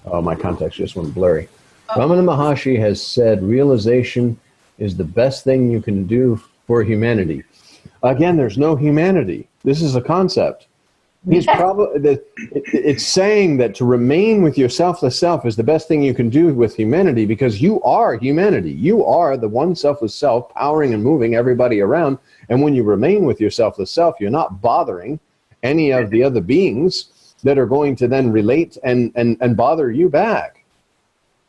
oh, my context just went blurry. Ramana Maharshi has said realization is the best thing you can do for humanity. Again, there's no humanity. This is a concept. He's probably, it's saying that to remain with your selfless self is the best thing you can do with humanity, because you are humanity. You are the one selfless self powering and moving everybody around. And when you remain with your selfless self, you're not bothering any of the other beings that are going to then relate and bother you back.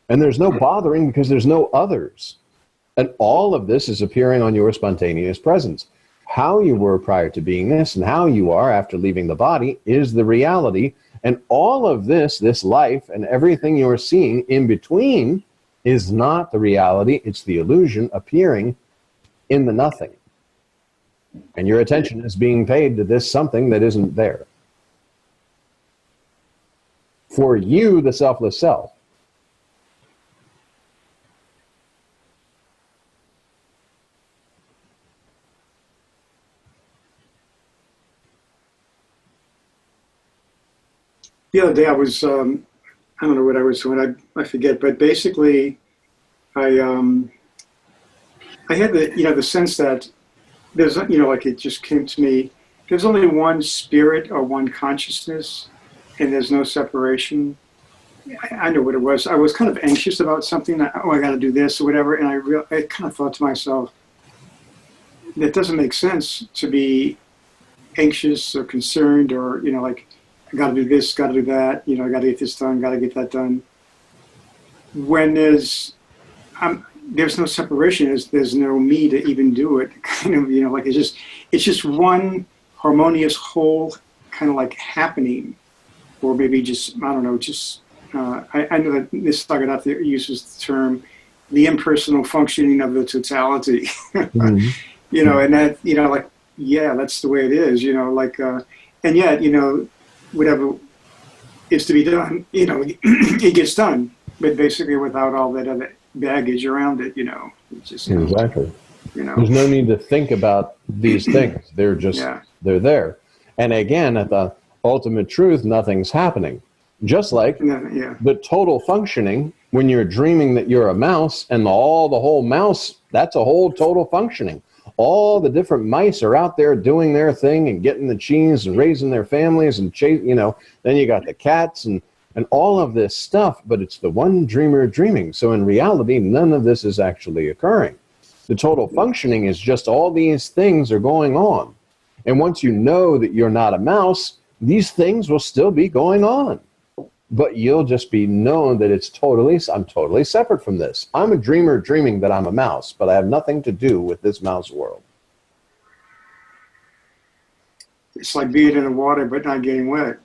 And there's no bothering because there's no others. And all of this is appearing on your spontaneous presence. How you were prior to being this and how you are after leaving the body is the reality. And all of this, this life and everything you're seeing in between is not the reality. It's the illusion appearing in the nothing. And your attention is being paid to this something that isn't there. For you, the selfless self.
The other day I was, I don't know what I was doing, I forget, but basically I had the sense that there's, like it just came to me, there's only one spirit or one consciousness, and there's no separation. I know what it was. I was kind of anxious about something, I got to do this or whatever, and I kind of thought to myself, that doesn't make sense to be anxious or concerned or, like, I got to do this, got to do that, I got to get this done, got to get that done. When there's no separation, there's no me to even do it, kind of, like it's just one harmonious whole kind of like happening. or maybe just, I don't know, just, I know that Nisargadatta uses the term, the impersonal functioning of the totality.
Mhm.
You know, and that, you know, like, yeah, that's the way it is, you know, like, and yet, you know, whatever is to be done, you know, it gets done, but basically without all that other baggage around it, you know, it's just,
Exactly.
you know,
There's no need to think about these things. They're just,
yeah,
they're there. And again, at the ultimate truth, nothing's happening. Just like
and then, yeah,
the total functioning when you're dreaming that you're a mouse and all the whole mouse, that's a whole total functioning. All the different mice are out there doing their thing and getting the cheese and raising their families and you know, then you got the cats and all of this stuff, but it's the one dreamer dreaming. So in reality, none of this is actually occurring. The total functioning is just all these things are going on. And once you know that you're not a mouse, these things will still be going on. But you'll just be known that I'm totally separate from this. I'm a dreamer dreaming that I'm a mouse, but I have nothing to do with this mouse world.
it's like being in the water but not getting wet.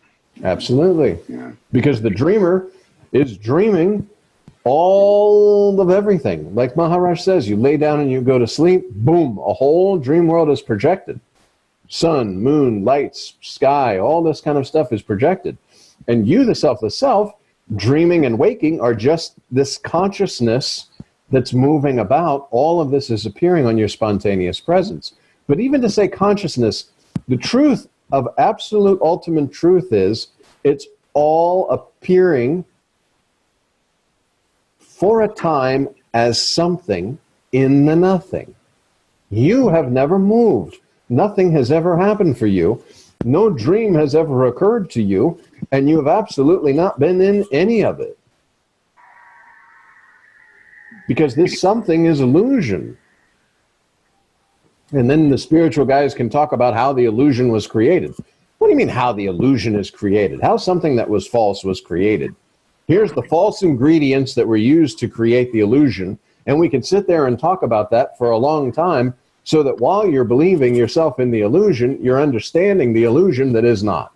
Absolutely.
Yeah,
Because the dreamer is dreaming all of everything. Like Maharaj says, you lay down and you go to sleep, boom, a whole dream world is projected. Sun, moon, lights, sky, all this kind of stuff is projected. And you, the selfless self, dreaming and waking are just this consciousness that's moving about. All of this is appearing on your spontaneous presence. But even to say consciousness, the truth of absolute ultimate truth is it's all appearing for a time as something in the nothing. You have never moved. Nothing has ever happened for you. No dream has ever occurred to you, and you have absolutely not been in any of it. Because this something is illusion. And then the spiritual guys can talk about how the illusion was created. What do you mean how the illusion is created? How something that was false was created? Here's the false ingredients that were used to create the illusion, and we can sit there and talk about that for a long time, so that while you're believing yourself in the illusion, you're understanding the illusion that is not.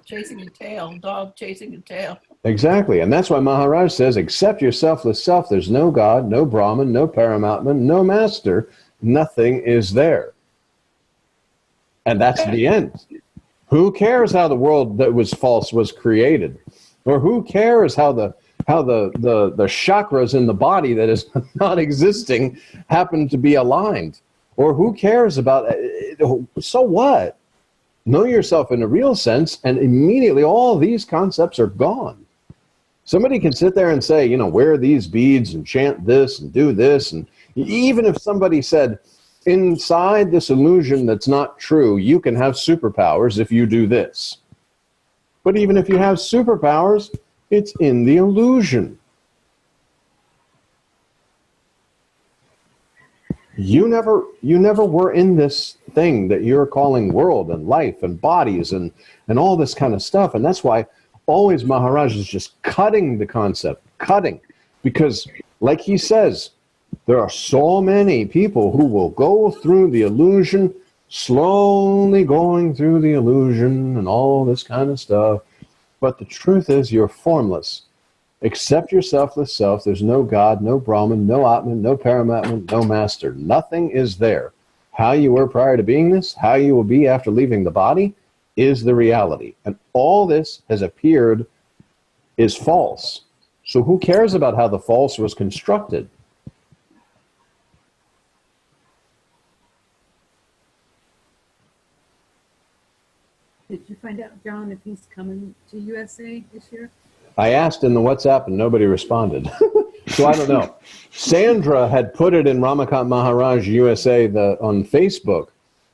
Chasing a tail, dog chasing a tail.
Exactly. And that's why Maharaj says, except your selfless self, there's no God, no Brahman, no Paramatman, no master. Nothing is there. And that's the end. Who cares how the world that was false was created? Or who cares how the chakras in the body that is not existing happen to be aligned? Or who cares about it? So what? Know yourself in a real sense, and immediately all these concepts are gone. Somebody can sit there and say, you know, wear these beads and chant this and do this. And even if somebody said, inside this illusion that's not true, you can have superpowers if you do this. But even if you have superpowers, it's in the illusion. You never were in this thing that you're calling world and life and bodies and all this kind of stuff. And that's why always Maharaj is just cutting the concept, cutting. Because like he says, there are so many people who will go through the illusion, slowly going through the illusion and all this kind of stuff. But the truth is you're formless. Except your selfless self, there's no God, no Brahman, no Atman, no Paramatman, no master. Nothing is there. How you were prior to being this, how you will be after leaving the body, is the reality. And all this has appeared is false. So who cares about how the false was constructed?
Did you find out, John, if he's coming to USA this year?
I asked in the WhatsApp and nobody responded. So I don't know. Sandra had put it in Ramakant Maharaj USA on Facebook,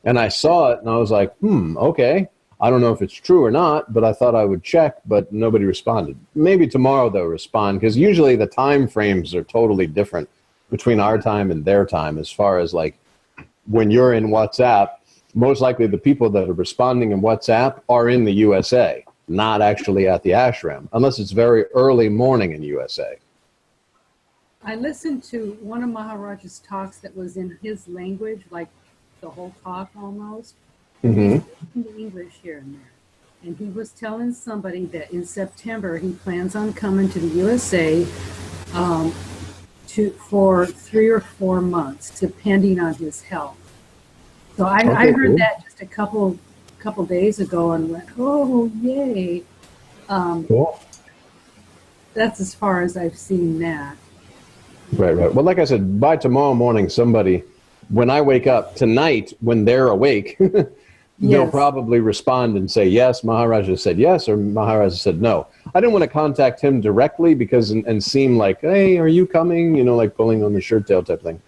and I saw it and I was like, okay. I don't know if it's true or not, but I thought I would check, but nobody responded. Maybe tomorrow they'll respond, because usually the time frames are totally different between our time and their time, as far as like when you're in WhatsApp, most likely the people that are responding in WhatsApp are in the USA, not actually at the ashram, unless it's very early morning in USA.
I listened to one of Maharaj's talks that was in his language, like the whole talk almost.
Mm-hmm.
In the English here and there. and he was telling somebody that in September he plans on coming to the USA for 3 or 4 months, depending on his health. So I
Okay,
heard
cool.
that just a couple days ago and went, oh, yay.
Cool.
That's as far as I've seen that.
Right, right. Well, like I said, by tomorrow morning, somebody, when I wake up tonight, when they're awake, they'll
Yes.
probably respond and say, yes, Maharaja said yes, or Maharaja said no. I didn't want to contact him directly because and seem like, hey, are you coming? You know, like pulling on the shirt tail type thing.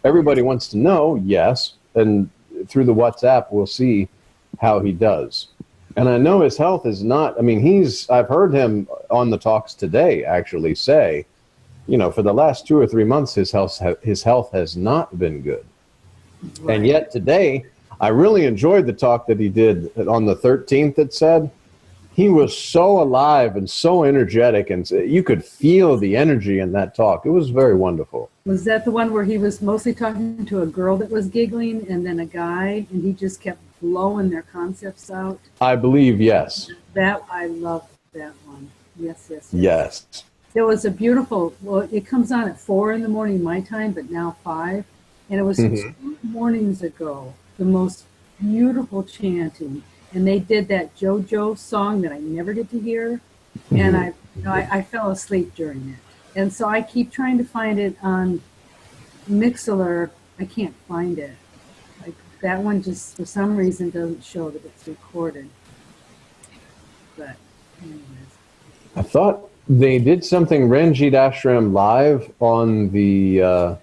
Everybody wants to know, yes. And through the WhatsApp, we'll see how he does. And I know his health is not, I mean, I've heard him on the talks today actually say, you know, for the last 2 or 3 months, his health has not been good.
Right.
And yet today, I really enjoyed the talk that he did on the 13th. It said he was so alive and so energetic, and you could feel the energy in that talk. It was very wonderful.
Was that the one where he was mostly talking to a girl that was giggling and then a guy, and he just kept blowing their concepts out?
I believe, yes.
That, I loved that one. Yes, yes, yes.
Yes.
It was a beautiful, well, it comes on at 4 in the morning my time, but now 5. And it was 2 mornings ago, the most beautiful chanting. And they did that JoJo song that I never get to hear. And I fell asleep during it. And so I keep trying to find it on Mixlr. I can't find it. Like that one just, for some reason, doesn't show that it's recorded. But anyways.
I thought they did something Ranjit Ashram live on the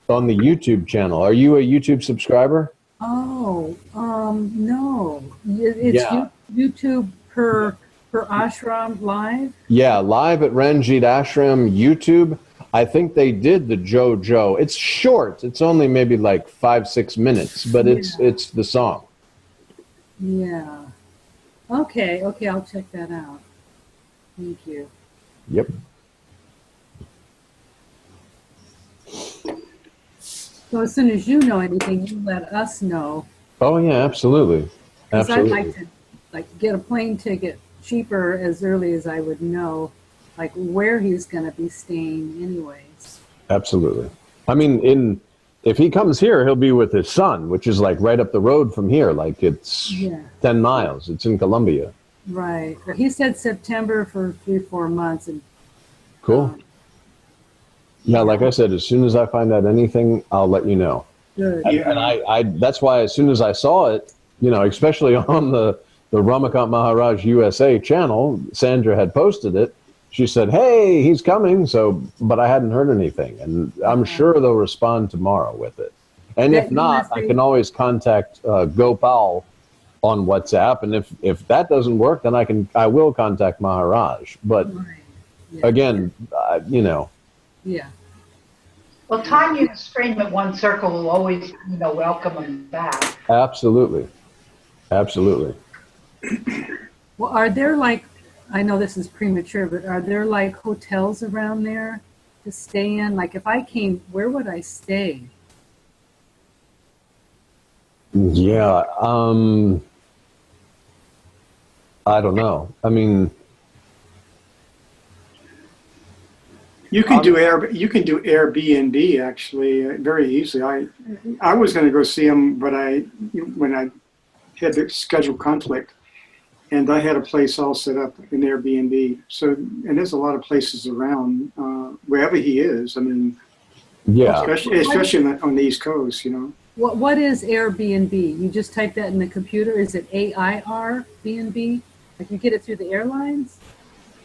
YouTube channel. Are you a YouTube subscriber?
Oh, no. It's
Yeah.
YouTube per ashram live?
Yeah, live at Ranjit Ashram YouTube. I think they did the JoJo. It's short. It's only maybe like 5-6 minutes, but it's the song.
Yeah. Okay, I'll check that out. Thank you.
Yep.
So as soon as you know anything, you let us know.
Oh yeah, absolutely.
Because I'd
Absolutely.
like to get a plane ticket cheaper as early as I would know, like where he's going to be staying anyways.
Absolutely. I mean, if he comes here, he'll be with his son, which is like right up the road from here. Like it's 10 miles. It's in Colombia.
Right. But he said September for 3-4 months. And
Cool. Yeah, like I said, as soon as I find out anything, I'll let you know.
good.
And I that's why as soon as I saw it, you know, especially on the Ramakant Maharaj USA channel, Sandra had posted it. She said, hey, he's coming. So, but I hadn't heard anything. And I'm sure they'll respond tomorrow with it. And if not, I can always contact Gopal on WhatsApp. And if that doesn't work, then I will contact Maharaj. But again, you know.
Yeah.
Well, Tanya Stream at One Circle will always, welcome them back.
Absolutely. Absolutely.
Well, are there like, I know this is premature, but are there like hotels around there to stay in? Like if I came, where would I stay?
Yeah. I don't know. I mean,
You can do Airbnb actually very easily. I was going to go see him, but when I had the schedule conflict, and I had a place all set up in Airbnb. So, and there's a lot of places around wherever he is. I mean,
yeah.
especially on the East Coast,
What is Airbnb? You just type that in the computer. Is it AIRBNB? Like you get it through the airlines?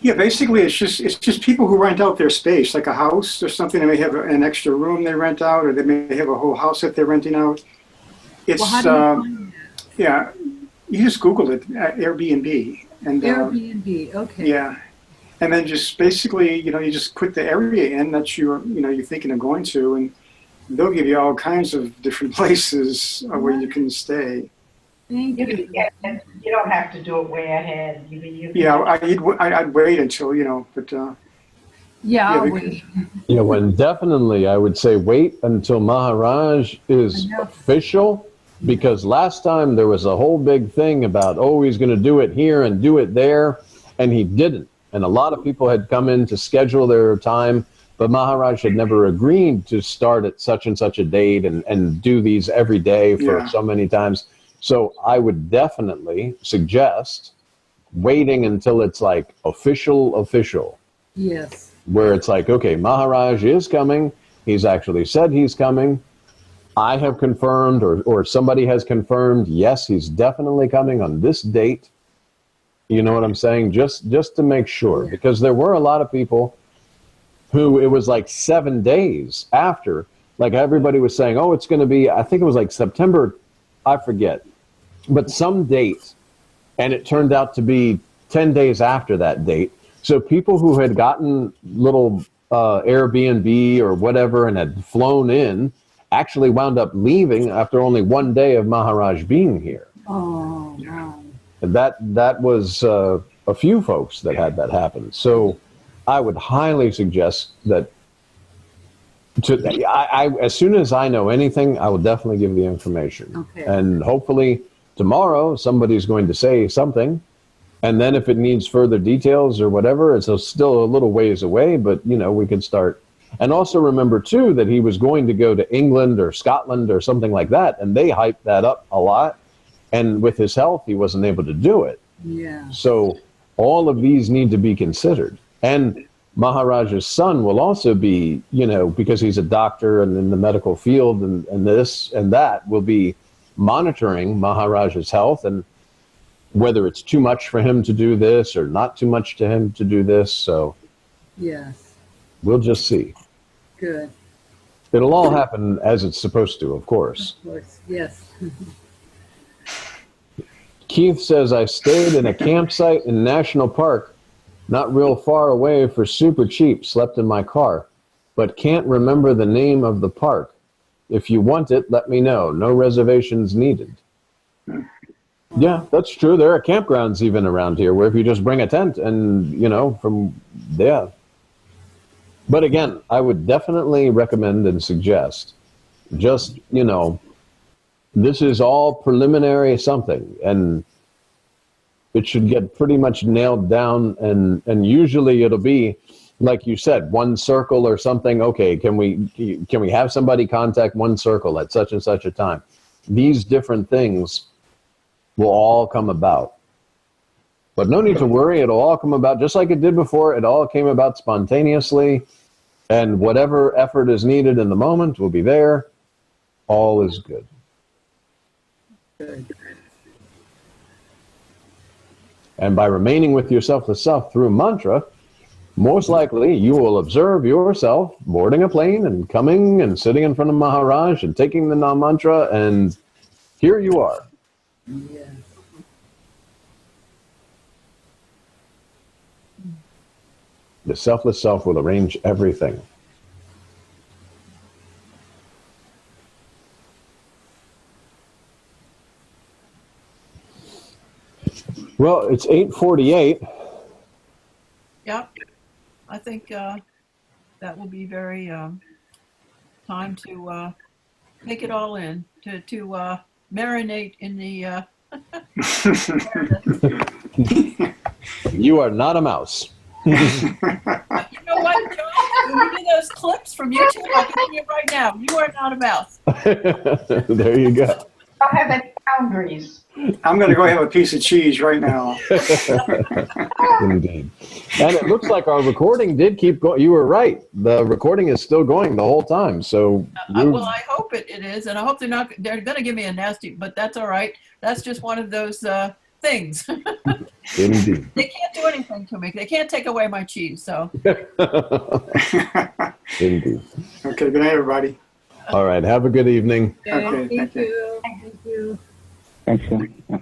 Yeah, basically it's just people who rent out their space, like a house or something. They may have an extra room they rent out, or they may have a whole house that they're renting out. It's
Well, how do you find that?
yeah, you just Google it, Airbnb, and
Airbnb, okay.
yeah, and then just basically, you just put the area in that you're thinking of going to, and they'll give you all kinds of different places where you can stay.
Thank you.
You don't have to do it way ahead.
Yeah, I'd wait until but
Yeah, I'll
because-
wait.
Yeah, when definitely I would say wait until Maharaj is
Enough.
official Because last time there was a whole big thing about, oh, he's going to do it here and do it there, and he didn't. And a lot of people had come in to schedule their time, but Maharaj had never agreed to start at such and such a date and do these every day for so many times. So I would definitely suggest waiting until it's like official.
Yes.
Where it's like, okay, Maharaj is coming. He's actually said he's coming. I have confirmed, or somebody has confirmed, yes, he's definitely coming on this date. You know what I'm saying? Just to make sure, because there were a lot of people who it was like 7 days after, like everybody was saying, oh, it's going to be, I think it was like September, I forget, but some date, and it turned out to be 10 days after that date. So people who had gotten little Airbnb or whatever and had flown in actually wound up leaving after only 1 day of Maharaj being here.
Oh, wow.
And that was a few folks that had that happen. So I would highly suggest that as soon as I know anything, I will definitely give the information.
Okay.
And hopefully tomorrow somebody's going to say something. And then if it needs further details or whatever, it's still a little ways away, but we could start. And also remember, too, that he was going to go to England or Scotland or something like that, and they hyped that up a lot. And with his health, he wasn't able to do it.
Yeah.
So all of these need to be considered. And Maharaj's son will also be, because he's a doctor and in the medical field and this and that, will be monitoring Maharaj's health and whether it's too much for him to do this or not too much to him to do this. So
Yes.
we'll just see.
Good.
It'll all happen as it's supposed to, of course.
Of course. Yes.
Keith says, I stayed in a campsite in National Park, not real far away, for super cheap, slept in my car, but can't remember the name of the park. If you want it, let me know. No reservations needed. Yeah, that's true. There are campgrounds even around here where if you just bring a tent and, from there. But again, I would definitely recommend and suggest just, this is all preliminary something, and it should get pretty much nailed down. And usually it'll be, like you said, one circle or something. Okay, can we have somebody contact one circle at such and such a time? These different things will all come about. But no need to worry. It'll all come about just like it did before. It all came about spontaneously. And whatever effort is needed in the moment will be there. All is good.
Good.
And by remaining with yourself to self through mantra, most likely you will observe yourself boarding a plane and coming and sitting in front of Maharaj and taking the Nam mantra, and here you are.
Yes.
The selfless self will arrange everything. Well, it's 8:48.
Yep. I think that will be very time to take it all in, to marinate in the.
You are not a mouse.
You know what, John? When you do those clips from YouTube, I can see it right now. You are not a mouse.
There you go.
Don't have any boundaries.
I'm going to go have a piece of cheese right now.
Indeed. And it looks like our recording did keep going. You were right. The recording is still going the whole time. So
Well, I hope it is, and I hope they're going to give me a nasty, but that's all right. That's just one of those things.
Indeed.
They can't do anything to me. They can't take away my cheese. So.
Indeed.
Okay, good night, everybody.
All right. Have a good evening.
Okay,
Thank
thank you.
you. Thank you.
Thanks, sir. Yeah.